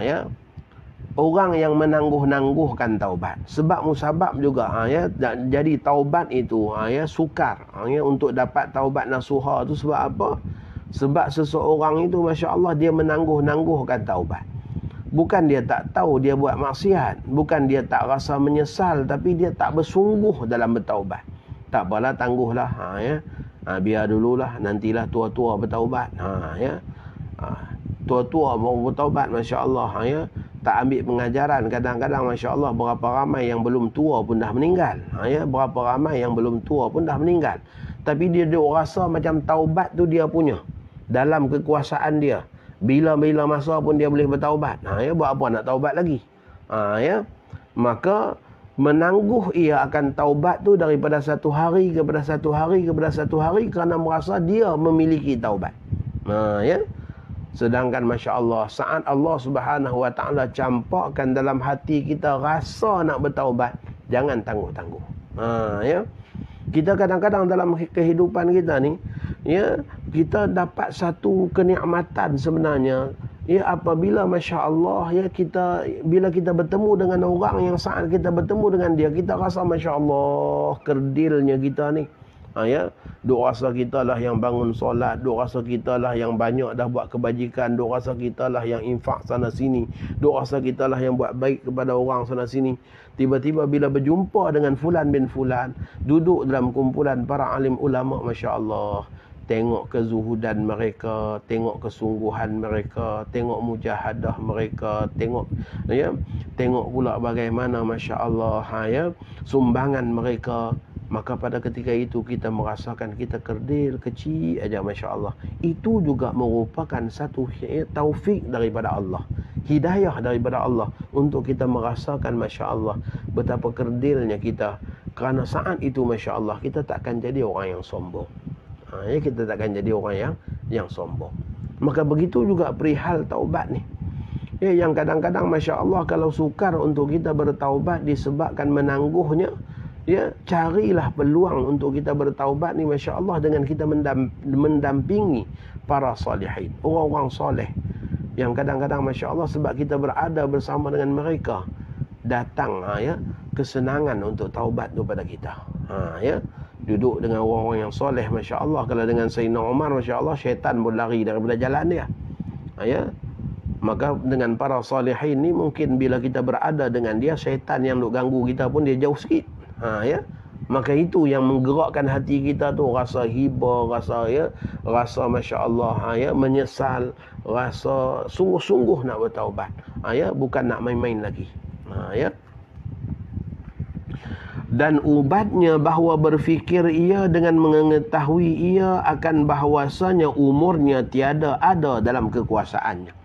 [SPEAKER 1] Ya. Orang yang menangguh-nangguhkan taubat. Sebab musabab juga ya, jadi taubat itu ya sukar ya, untuk dapat taubat nasuha tu sebab apa? Sebab seseorang itu Masya Allah dia menangguh-nangguhkan taubat. Bukan dia tak tahu dia buat maksiat, bukan dia tak rasa menyesal, tapi dia tak bersungguh dalam bertaubat. Tak apalah, tangguhlah ya. Biar dululah, nantilah tua-tua bertaubat. Ya. Tua-tua baru bertaubat Masya Allah ya. Tak ambil pengajaran. Kadang-kadang Masya Allah berapa ramai yang belum tua pun dah meninggal. Ya. Berapa ramai yang belum tua pun dah meninggal. Tapi dia rasa macam taubat tu dia punya, dalam kekuasaan dia. Bila-bila masa pun dia boleh bertaubat. Ya, buat apa nak taubat lagi? Ya. Maka menangguh ia akan taubat tu daripada satu hari kepada satu hari kepada satu hari kerana merasa dia memiliki taubat. Ya. Sedangkan Masya Allah, saat Allah Subhanahu wa ta'ala campakkan dalam hati kita rasa nak bertaubat, jangan tangguh-tangguh. Ya. Kita kadang-kadang dalam kehidupan kita ni ya, kita dapat satu kenikmatan sebenarnya ya, apabila Masya Allah ya, bila kita bertemu dengan orang yang saat kita bertemu dengan dia, kita rasa Masya Allah kerdilnya kita ni ya, duk rasa kita lah yang bangun solat, duk rasa kita lah yang banyak dah buat kebajikan, duk rasa kita lah yang infak sana sini, duk rasa kita lah yang buat baik kepada orang sana sini. Tiba-tiba bila berjumpa dengan fulan bin fulan, duduk dalam kumpulan para alim ulama, Masya Allah, tengok kezuhudan mereka, tengok kesungguhan mereka, tengok mujahadah mereka, tengok pula bagaimana Masya Allah ya, sumbangan mereka. Maka pada ketika itu kita merasakan kita kerdil, kecil aja Masya Allah. Itu juga merupakan satu taufik daripada Allah, hidayah daripada Allah untuk kita merasakan Masya Allah betapa kerdilnya kita. Kerana saat itu Masya Allah kita takkan jadi orang yang sombong. Ya, kita takkan jadi orang yang sombong. Maka begitu juga perihal taubat ni. Ya, yang kadang-kadang Masya Allah kalau sukar untuk kita bertaubat disebabkan menangguhnya, ya, carilah peluang untuk kita bertaubat ni Masya Allah dengan kita mendampingi para salihin, orang-orang soleh yang kadang-kadang Masya Allah sebab kita berada bersama dengan mereka, datang ya kesenangan untuk taubat tu pada kita. Ya, duduk dengan orang-orang yang soleh Masya Allah. Kalau dengan Sayyidina Umar Masya Allah, syaitan pun lari daripada jalan dia. Ya, maka dengan para salihin ni mungkin bila kita berada dengan dia, syaitan yang duk ganggu kita pun dia jauh sikit. Ya, maka itu yang menggerakkan hati kita tu, rasa hiba, rasa Masya Allah, ya, menyesal, rasa sungguh-sungguh nak bertaubat. Ya, bukan nak main-main lagi. Ya. Dan ubatnya bahawa berfikir ia dengan mengetahui ia akan bahawasanya umurnya tiada ada dalam kekuasaannya.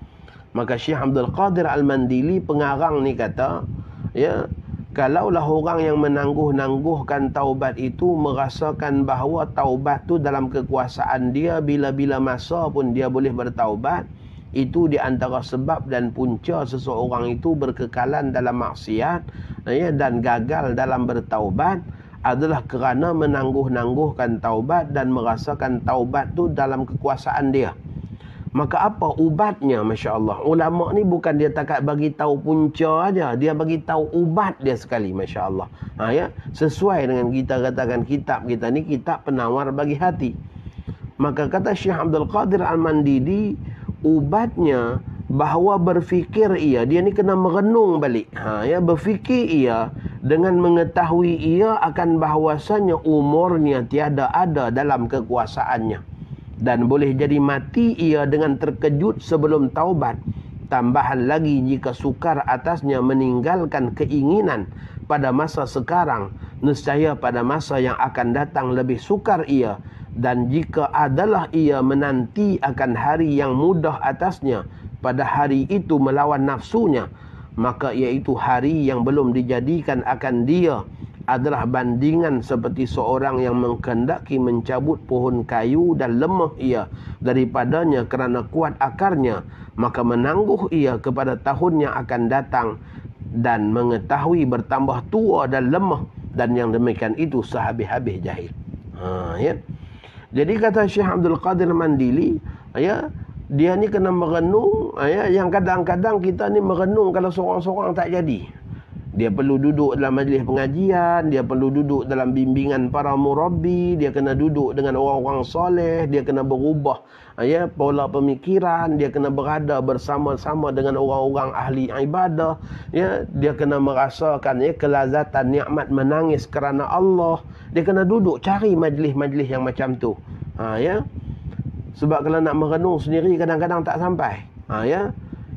[SPEAKER 1] Maka Syekh Abdul Qadir Al-Mandili pengarang ni kata, ya, kalaulah orang yang menangguh-nangguhkan taubat itu merasakan bahawa taubat tu dalam kekuasaan dia, bila-bila masa pun dia boleh bertaubat, itu di antara sebab dan punca seseorang itu berkekalan dalam maksiat, ya, dan gagal dalam bertaubat adalah kerana menangguh-nangguhkan taubat dan merasakan taubat tu dalam kekuasaan dia. Maka apa ubatnya? Masya Allah, ulama ni bukan dia takat bagi tahu punca aja, dia bagi tahu ubat dia sekali. Masya Allah. Ya, sesuai dengan kita katakan kitab kita ni kitab penawar bagi hati. Maka kata Syekh Abdul Qadir Al-Mandili, ubatnya bahawa berfikir ia, dia ni kena merenung balik. Ya, berfikir ia dengan mengetahui ia akan bahawasanya umurnya tiada ada dalam kekuasaannya. Dan boleh jadi mati ia dengan terkejut sebelum taubat. Tambahan lagi jika sukar atasnya meninggalkan keinginan pada masa sekarang, nescaya pada masa yang akan datang lebih sukar ia. Dan jika adalah ia menanti akan hari yang mudah atasnya, pada hari itu melawan nafsunya, maka iaitu hari yang belum dijadikan akan dia adalah bandingan seperti seorang yang menghendaki mencabut pohon kayu dan lemah ia daripadanya kerana kuat akarnya, maka menangguh ia kepada tahun yang akan datang dan mengetahui bertambah tua dan lemah, dan yang demikian itu sehabis-habis jahil. Ya. Jadi kata Syekh Abdul Qadir Mandili, ya, dia ni kena merenung, ya, yang kadang-kadang kita ni merenung kalau seorang-seorang tak jadi. Dia perlu duduk dalam majlis pengajian, dia perlu duduk dalam bimbingan para murabbi, dia kena duduk dengan orang-orang soleh, dia kena berubah, ya, pola pemikiran, dia kena berada bersama-sama dengan orang-orang ahli ibadah, ya, dia kena merasakan, ya, kelazatan nikmat menangis kerana Allah. Dia kena duduk cari majlis-majlis yang macam tu. Ya. Sebab kalau nak merenung sendiri kadang-kadang tak sampai. Ya.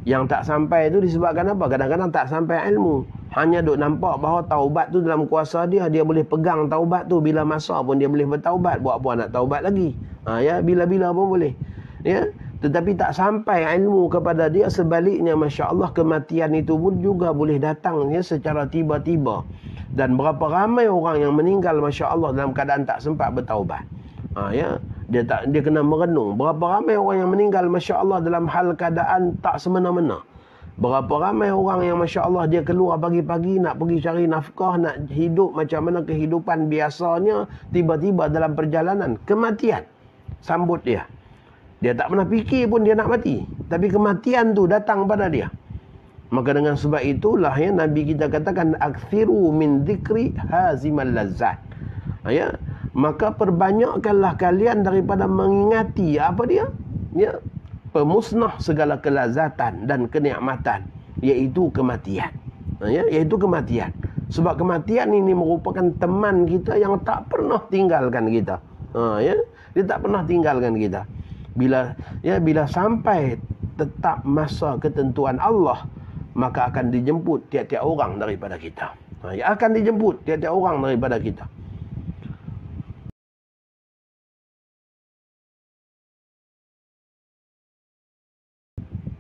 [SPEAKER 1] Yang tak sampai itu disebabkan apa? Kadang-kadang tak sampai ilmu. Hanya duk nampak bahawa taubat tu dalam kuasa dia, dia boleh pegang taubat tu, bila masa pun dia boleh bertaubat. Buat apa nak taubat lagi? Ya, bila-bila pun boleh. Ya, tetapi tak sampai ilmu kepada dia. Sebaliknya, Masya Allah, kematian itu pun juga boleh datang, ya, secara tiba-tiba. Dan berapa ramai orang yang meninggal, Masya Allah, dalam keadaan tak sempat bertaubat. Ya, dia kena merenung. Berapa ramai orang yang meninggal, Masya Allah, dalam hal keadaan tak semena-mena. Berapa ramai orang yang Masya Allah dia keluar pagi-pagi nak pergi cari nafkah, nak hidup macam mana kehidupan biasanya, tiba-tiba dalam perjalanan kematian sambut dia. Dia tak pernah fikir pun dia nak mati, tapi kematian tu datang pada dia. Maka dengan sebab itulah, ya, Nabi kita katakan akthiru min dzikri hazimal lazzat. Ya, maka perbanyakkanlah kalian daripada mengingati apa dia? Ya, pemusnah segala kelazatan dan kenikmatan, iaitu kematian. Ya, iaitu kematian. Sebab kematian ini merupakan teman kita yang tak pernah tinggalkan kita. Ya, dia tak pernah tinggalkan kita. Bila sampai tetap masa ketentuan Allah, maka akan dijemput tiap-tiap orang daripada kita. Ya, akan dijemput tiap-tiap orang daripada kita.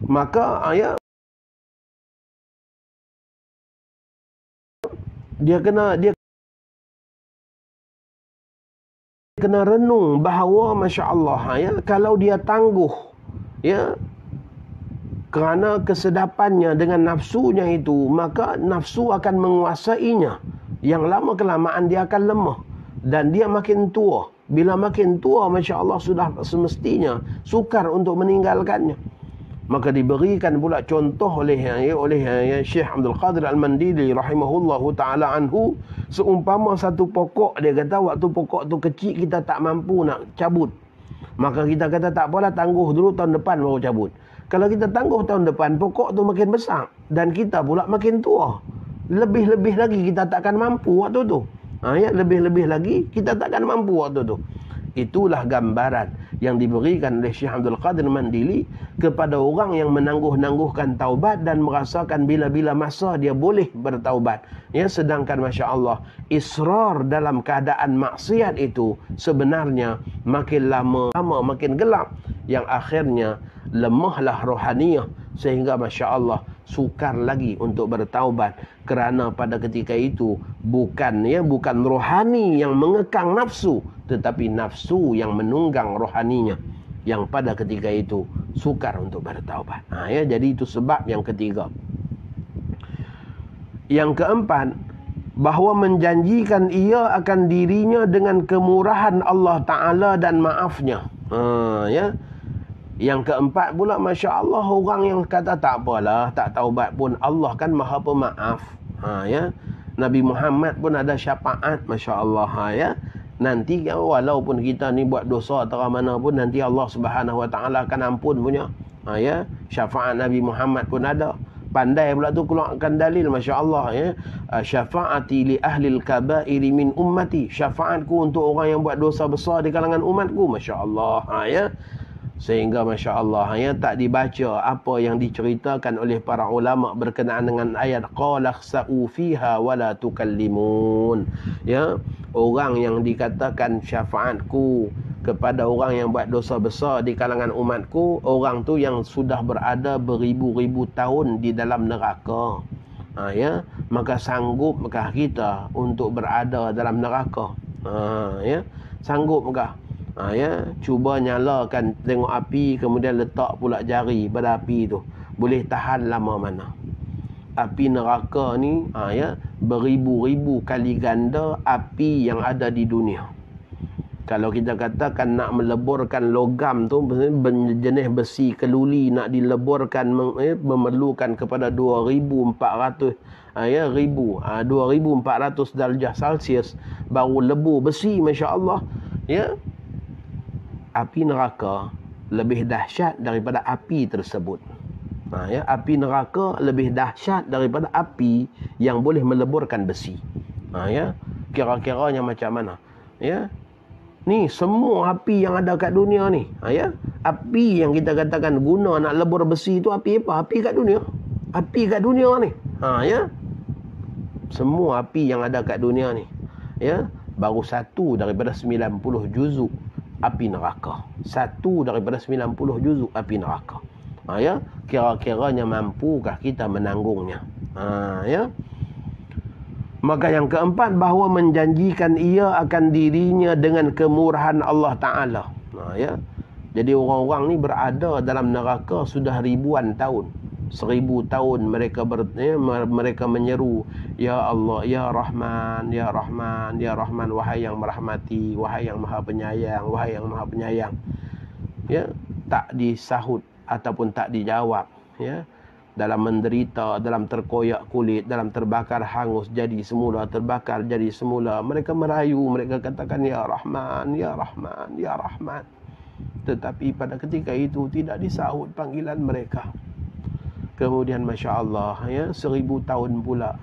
[SPEAKER 1] Maka dia kena renung bahawa Masya Allah, ya, kalau dia tangguh, ya, Kerana kesedapannya dengan nafsunya itu, maka nafsu akan menguasainya. Yang lama kelamaan dia akan lemah. Dan dia makin tua. Bila makin tua, Masya Allah, sudah semestinya sukar untuk meninggalkannya. Maka diberikan pula contoh oleh Syekh Abdul Qadir Al-Mandili rahimahullahu ta'ala anhu. Seumpama satu pokok, dia kata waktu pokok tu kecil kita tak mampu nak cabut. Maka kita kata tak apalah, tangguh dulu, tahun depan baru cabut. Kalau kita tangguh tahun depan, pokok tu makin besar. Dan kita pula makin tua. Lebih-lebih lagi kita takkan mampu waktu tu. Lebih-lebih lagi kita takkan mampu waktu tu. Itulah gambaran yang diberikan oleh Syekh Abdul Qadir Mandili kepada orang yang menangguh-nangguhkan taubat dan merasakan bila-bila masa dia boleh bertaubat. Sedangkan Masya Allah, israr dalam keadaan maksiat itu sebenarnya makin lama makin gelap, yang akhirnya lemahlah rohaniyah, sehingga Masya Allah sukar lagi untuk bertaubat. Kerana pada ketika itu bukan rohani yang mengekang nafsu, tetapi nafsu yang menunggang rohaninya, yang pada ketika itu sukar untuk bertaubat. Jadi itu sebab yang ketiga. Yang keempat, bahawa menjanjikan ia akan dirinya dengan kemurahan Allah Ta'ala dan maafnya. Yang keempat pula, Masya Allah, orang yang kata tak apalah, tak taubat pun, Allah kan maha pemaaf. Nabi Muhammad pun ada syafaat, Masya Allah. Nanti walaupun kita ni buat dosa atau mana pun, nanti Allah Subhanahu Wa Ta'ala akan ampun punya. Syafaat Nabi Muhammad pun ada. Pandai pula tu keluarkan dalil, Masya Allah. Syafaati li ahlil kabairi min ummati. Syafaatku untuk orang yang buat dosa besar di kalangan umatku, Masya Allah. Sehingga Masya Allah, tak dibaca apa yang diceritakan oleh para ulama berkenaan dengan ayat qala khsa'u fiha wala tukallimun. Orang yang dikatakan syafaatku kepada orang yang buat dosa besar di kalangan umatku, orang tu yang sudah berada beribu-ribu tahun di dalam neraka. Maka sanggupkah kita untuk berada dalam neraka? Sanggupkah? Cuba nyalakan, tengok api, kemudian letak pula jari pada api tu. Boleh tahan lama mana? Api neraka ni beribu-ribu kali ganda api yang ada di dunia. Kalau kita katakan nak meleburkan logam tu, jenis besi keluli, nak dileburkan memerlukan kepada 2400 darjah Celsius baru lebur besi, Masya Allah. Api neraka lebih dahsyat daripada api tersebut. Api neraka lebih dahsyat daripada api yang boleh meleburkan besi. Kira-kiranya macam mana? Ni semua api yang ada kat dunia ni. Api yang kita katakan guna nak lebur besi tu api apa? Api kat dunia. Api kat dunia ni. Semua api yang ada kat dunia ni. Baru satu daripada 90 juzuk api neraka. Satu daripada 90 juzuk api neraka. Kira-kiranya mampukah kita menanggungnya? Maka yang keempat, bahawa menjanjikan ia akan dirinya dengan kemurahan Allah Ta'ala. Jadi orang-orang ni berada dalam neraka sudah ribuan tahun. 1000 tahun mereka menyeru, Ya Allah, Ya Rahman, Ya Rahman, Ya Rahman, wahai yang merahmati, wahai yang maha penyayang, wahai yang maha penyayang. Tak disahut ataupun tak dijawab. Dalam menderita, dalam terkoyak kulit, dalam terbakar hangus jadi semula, terbakar jadi semula, mereka merayu, mereka katakan Ya Rahman, Ya Rahman, Ya Rahman. Tetapi pada ketika itu tidak disahut panggilan mereka. Kemudian Masya Allah, 1000 tahun pula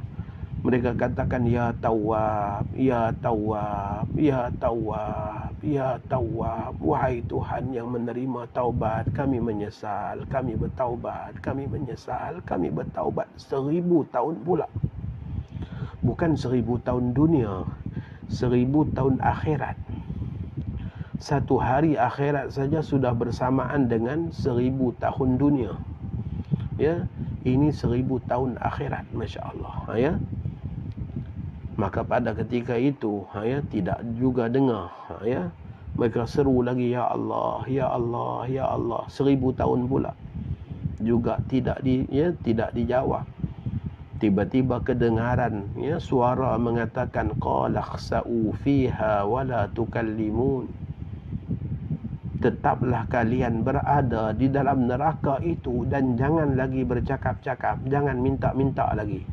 [SPEAKER 1] mereka katakan Ya Tawwab, Ya Tawwab, Ya Tawwab, Ya Tawwab. Wahai Tuhan yang menerima taubat, kami menyesal, kami bertaubat, kami menyesal, kami bertaubat. 1000 tahun pula. Bukan 1000 tahun dunia, 1000 tahun akhirat. Satu hari akhirat saja sudah bersamaan dengan 1000 tahun dunia. Ini 1000 tahun akhirat, Masya Allah. Maka pada ketika itu tidak juga dengar. Mereka seru lagi, Ya Allah, Ya Allah, Ya Allah. 1000 tahun pula. juga tidak dijawab. Tiba-tiba kedengaran suara mengatakan qala khsa'u fiha wa la tukallimun. Tetaplah kalian berada di dalam neraka itu dan jangan lagi bercakap-cakap, jangan minta-minta lagi.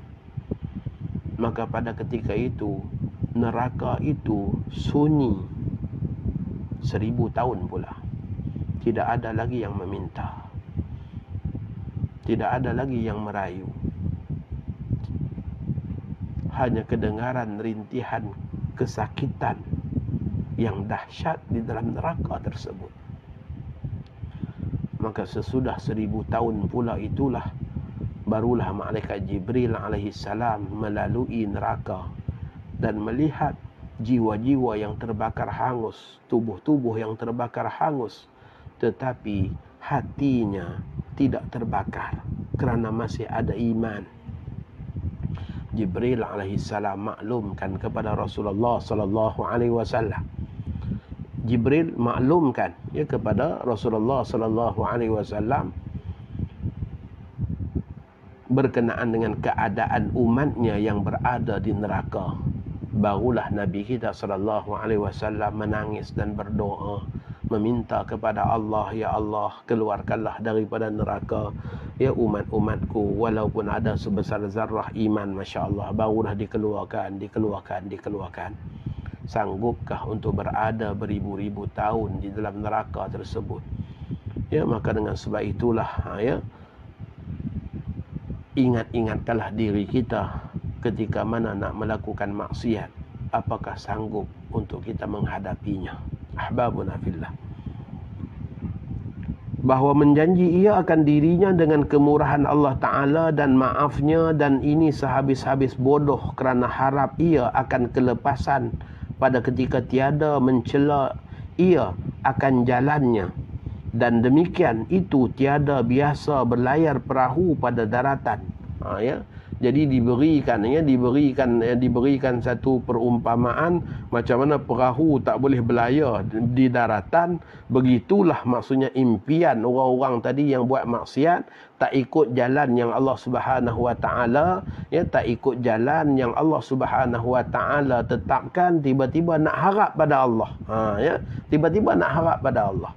[SPEAKER 1] Maka pada ketika itu neraka itu sunyi 1000 tahun pula. Tidak ada lagi yang meminta, tidak ada lagi yang merayu. Hanya kedengaran rintihan kesakitan yang dahsyat di dalam neraka tersebut. Maka sesudah 1000 tahun pula itulah barulah malaikat Jibril alaihi salam melalui neraka dan melihat jiwa-jiwa yang terbakar hangus, tubuh-tubuh yang terbakar hangus, tetapi hatinya tidak terbakar kerana masih ada iman. Jibril alaihi salam maklumkan kepada Rasulullah sallallahu alaihi wasallam. Jibril maklumkan kepada Rasulullah sallallahu alaihi wasallam berkenaan dengan keadaan umatnya yang berada di neraka. Barulah Nabi kita sallallahu alaihi wasallam menangis dan berdoa, meminta kepada Allah, ya Allah, keluarkanlah daripada neraka umat-umatku walaupun ada sebesar zarrah iman, masya-Allah. Barulah dikeluarkan. Sanggupkah untuk berada beribu-ribu tahun di dalam neraka tersebut? Maka dengan sebab itulah ingat-ingatkanlah diri kita ketika mana nak melakukan maksiat. Apakah sanggup untuk kita menghadapinya? Ahbabuna fillah. Bahawa menjanji ia akan dirinya dengan kemurahan Allah Ta'ala dan maafnya, dan ini sehabis-habis bodoh kerana harap ia akan kelepasan pada ketika tiada mencela ia akan jalannya. Dan demikian itu tiada biasa berlayar perahu pada daratan. Jadi diberikan satu perumpamaan macam mana perahu tak boleh berlayar di daratan. Begitulah maksudnya impian orang-orang tadi yang buat maksiat, tak ikut jalan yang Allah Subhanahu Wa Taala, tak ikut jalan yang Allah Subhanahu Wa Taala tetapkan. Tiba-tiba nak harap pada Allah, tiba-tiba nak harap pada Allah.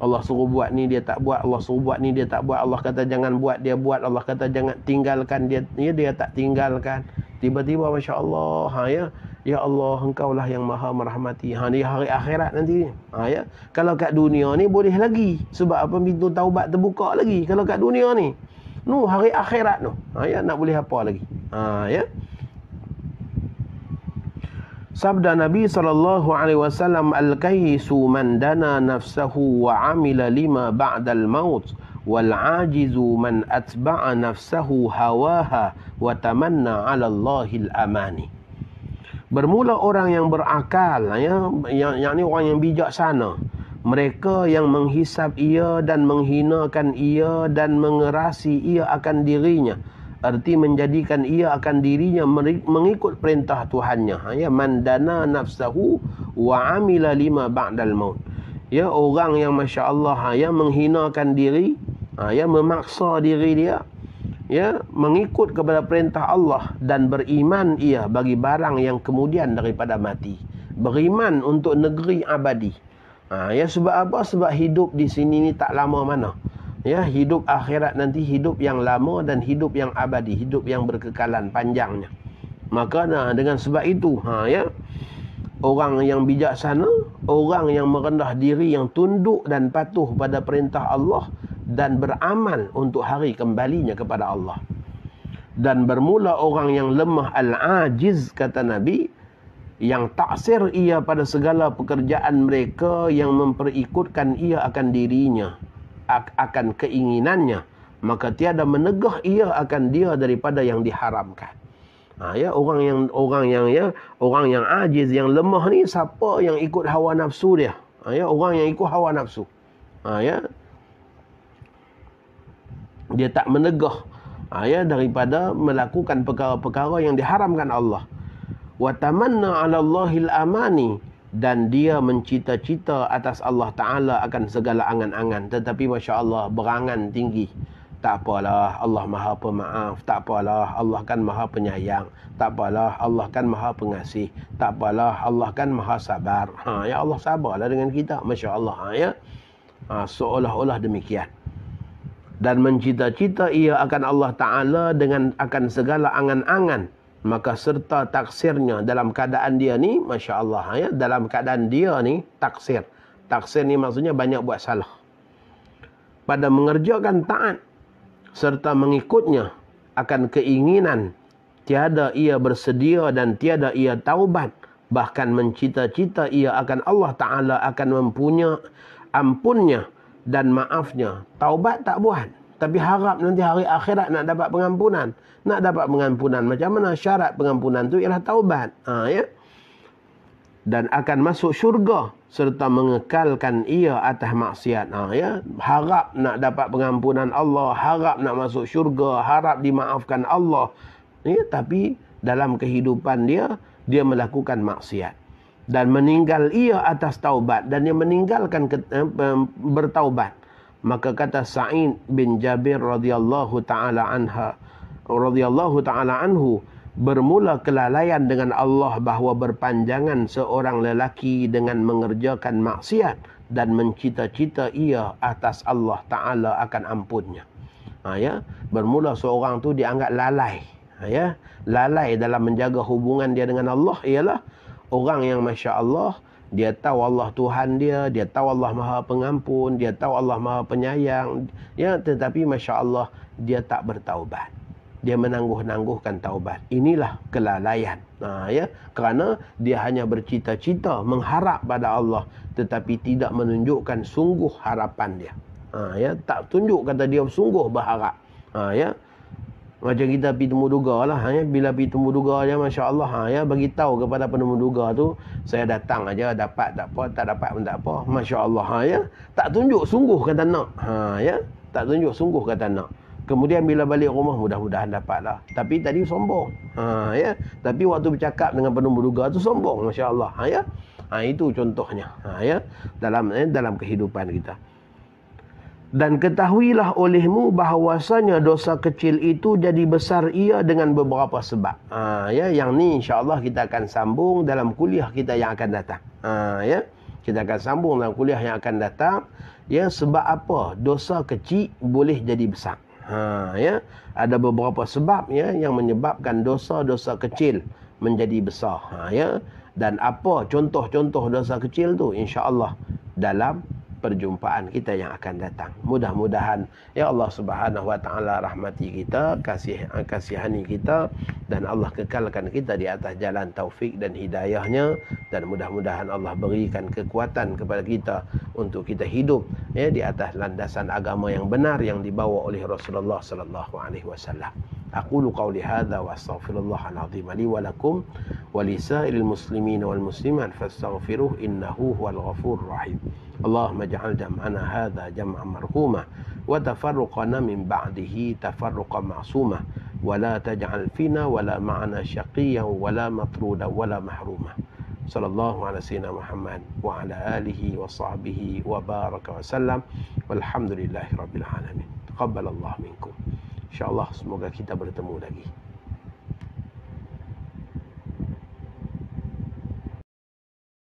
[SPEAKER 1] Allah suruh buat ni dia tak buat, Allah suruh buat ni dia tak buat, Allah kata jangan buat dia buat, Allah kata jangan tinggalkan dia tak tinggalkan. Tiba-tiba masya-Allah, ya Allah, engkaulah yang maha merahmati. Di hari akhirat nanti kalau kat dunia ni boleh lagi, sebab apa, pintu taubat terbuka lagi. Kalau kat dunia ni hari akhirat nak boleh apa lagi? Sabda Nabi SAW, al-kaysu man dana nafsahu wa amila lima ba'dal maut, wal ajizu man atba'a nafsahu hawaha wa tamanna 'ala Allahil amani. Bermula orang yang berakal, yakni orang yang bijaksana, mereka yang menghisap ia dan menghinakan ia dan mengerasi ia akan dirinya, arti menjadikan ia akan dirinya mengikut perintah Tuhannya. Man dana nafsahu wa amila lima ba'dal maut. Orang yang masya-Allah menghinakan diri, memaksa diri dia, mengikut kepada perintah Allah dan beriman ia bagi barang yang kemudian daripada mati. Beriman untuk negeri abadi. Sebab apa? Sebab hidup di sini ni tak lama mana. Hidup akhirat nanti hidup yang lama dan hidup yang abadi, hidup yang berkekalan panjangnya. Maka dengan sebab itu orang yang bijaksana, orang yang merendah diri, yang tunduk dan patuh pada perintah Allah dan beramal untuk hari kembalinya kepada Allah. Dan bermula orang yang lemah, al-ajiz kata Nabi, yang taksir ia pada segala pekerjaan mereka, yang memperikutkan ia akan dirinya, akan keinginannya, maka tiada menegah ia akan dia daripada yang diharamkan. Orang yang ajiz, yang lemah ni siapa yang ikut hawa nafsu dia? Orang yang ikut hawa nafsu. Dia tak menegah daripada melakukan perkara-perkara yang diharamkan Allah. Wa tamanna 'ala Allahil amani, dan dia mencita-cita atas Allah Ta'ala akan segala angan-angan. Tetapi Masya Allah, berangan tinggi. Tak apalah, Allah Maha Pemaaf. Tak apalah, Allah kan Maha Penyayang. Tak apalah, Allah kan Maha Pengasih. Tak apalah, Allah kan Maha Sabar. Ya Allah sabarlah dengan kita. Masya Allah. Ya. Seolah-olah demikian. Dan mencita-cita ia akan Allah Ta'ala dengan akan segala angan-angan. Maka serta taksirnya dalam keadaan dia ni, Masya Allah. Ya. Dalam keadaan dia ni, taksir. Taksir ni maksudnya banyak buat salah. Pada mengerjakan taat serta mengikutnya akan keinginan tiada ia bersedia dan tiada ia taubat, bahkan mencita-cita ia akan Allah Ta'ala akan mempunyai ampunnya dan maafnya. Taubat tak buat, tapi harap nanti hari akhirat nak dapat pengampunan. Nak dapat pengampunan, macam mana syarat pengampunan tu ialah taubat. Ya. Dan akan masuk syurga serta mengekalkan ia atas maksiat. Ya. Harap nak dapat pengampunan Allah, harap nak masuk syurga, harap dimaafkan Allah. Ya. Tapi dalam kehidupan dia melakukan maksiat. Dan meninggal ia atas taubat. Dan dia meninggalkan bertaubat. Maka kata Sa'id bin Jabir radhiyallahu ta'ala anhu, bermula kelalaian dengan Allah bahawa berpanjangan seorang lelaki dengan mengerjakan maksiat dan mencita-cita ia atas Allah Ta'ala akan ampunnya. Ya. Bermula seorang tu dianggap lalai. Ya. Lalai dalam menjaga hubungan dia dengan Allah ialah orang yang Masya Allah, dia tahu Allah Tuhan dia tahu Allah Maha Pengampun, dia tahu Allah Maha Penyayang. Ya, tetapi Masya Allah, dia tak bertaubat. Dia menangguh-nangguhkan taubat. Inilah kelalaian. Ya, kerana dia hanya bercita-cita mengharap pada Allah, tetapi tidak menunjukkan sungguh harapan dia. Ya, tak tunjuk kata dia sungguh berharap. Ya, macam kita pergi temu duga lah. Ya, bila pergi temu duga je, Masya Allah. Ya, bagi tahu kepada penemu duga tu, saya datang aja, dapat tak apa, tak dapat pun tak apa. Masya Allah. Ya, tak tunjuk sungguh kata nak. Ya, tak tunjuk sungguh kata nak. Kemudian bila balik rumah, mudah-mudahan dapatlah. Tapi tadi sombong. Ya. Tapi waktu bercakap dengan penemu duga tu sombong. Masya Allah. Ya. Itu contohnya. Ya. Dalam kehidupan kita. Dan ketahuilah olehmu bahawasanya dosa kecil itu jadi besar ia dengan beberapa sebab. Ya. Yang ni insya-Allah kita akan sambung dalam kuliah kita yang akan datang. Ya. Kita akan sambung dalam kuliah yang akan datang. Ya, sebab apa dosa kecil boleh jadi besar. Ya, ada beberapa sebab ya yang menyebabkan dosa-dosa kecil menjadi besar. Ya, dan apa contoh-contoh dosa kecil tu insya-Allah dalam perjumpaan kita yang akan datang. Mudah-mudahan ya Allah Subhanahu wa taala rahmati kita, kasihani kita, dan Allah kekalkan kita di atas jalan taufik dan hidayahnya, dan mudah-mudahan Allah berikan kekuatan kepada kita untuk kita hidup ya di atas landasan agama yang benar yang dibawa oleh Rasulullah sallallahu alaihi wasallam. Aqulu qawli hadza wa astaghfirullahal azim li wa lakum wa lisairil muslimin wal muslimat fastaghfiruhu innahu huwal ghafurur rahim. Allahumma ij'al jam'ana hadza jam'an marhuma wa tafarruqana min ba'dihi tafarruqan ma'suma wa la taj'al fina wa la ma'ana syaqiyyan wa la matrudan wa la mahruma. Sallallahu ala sayyidina Muhammad wa ala alihi wa sahbihi wa baraka wa sallam walhamdulillahi rabbil alamin. Taqabbalallahu minkum. InsyaAllah semoga kita bertemu lagi.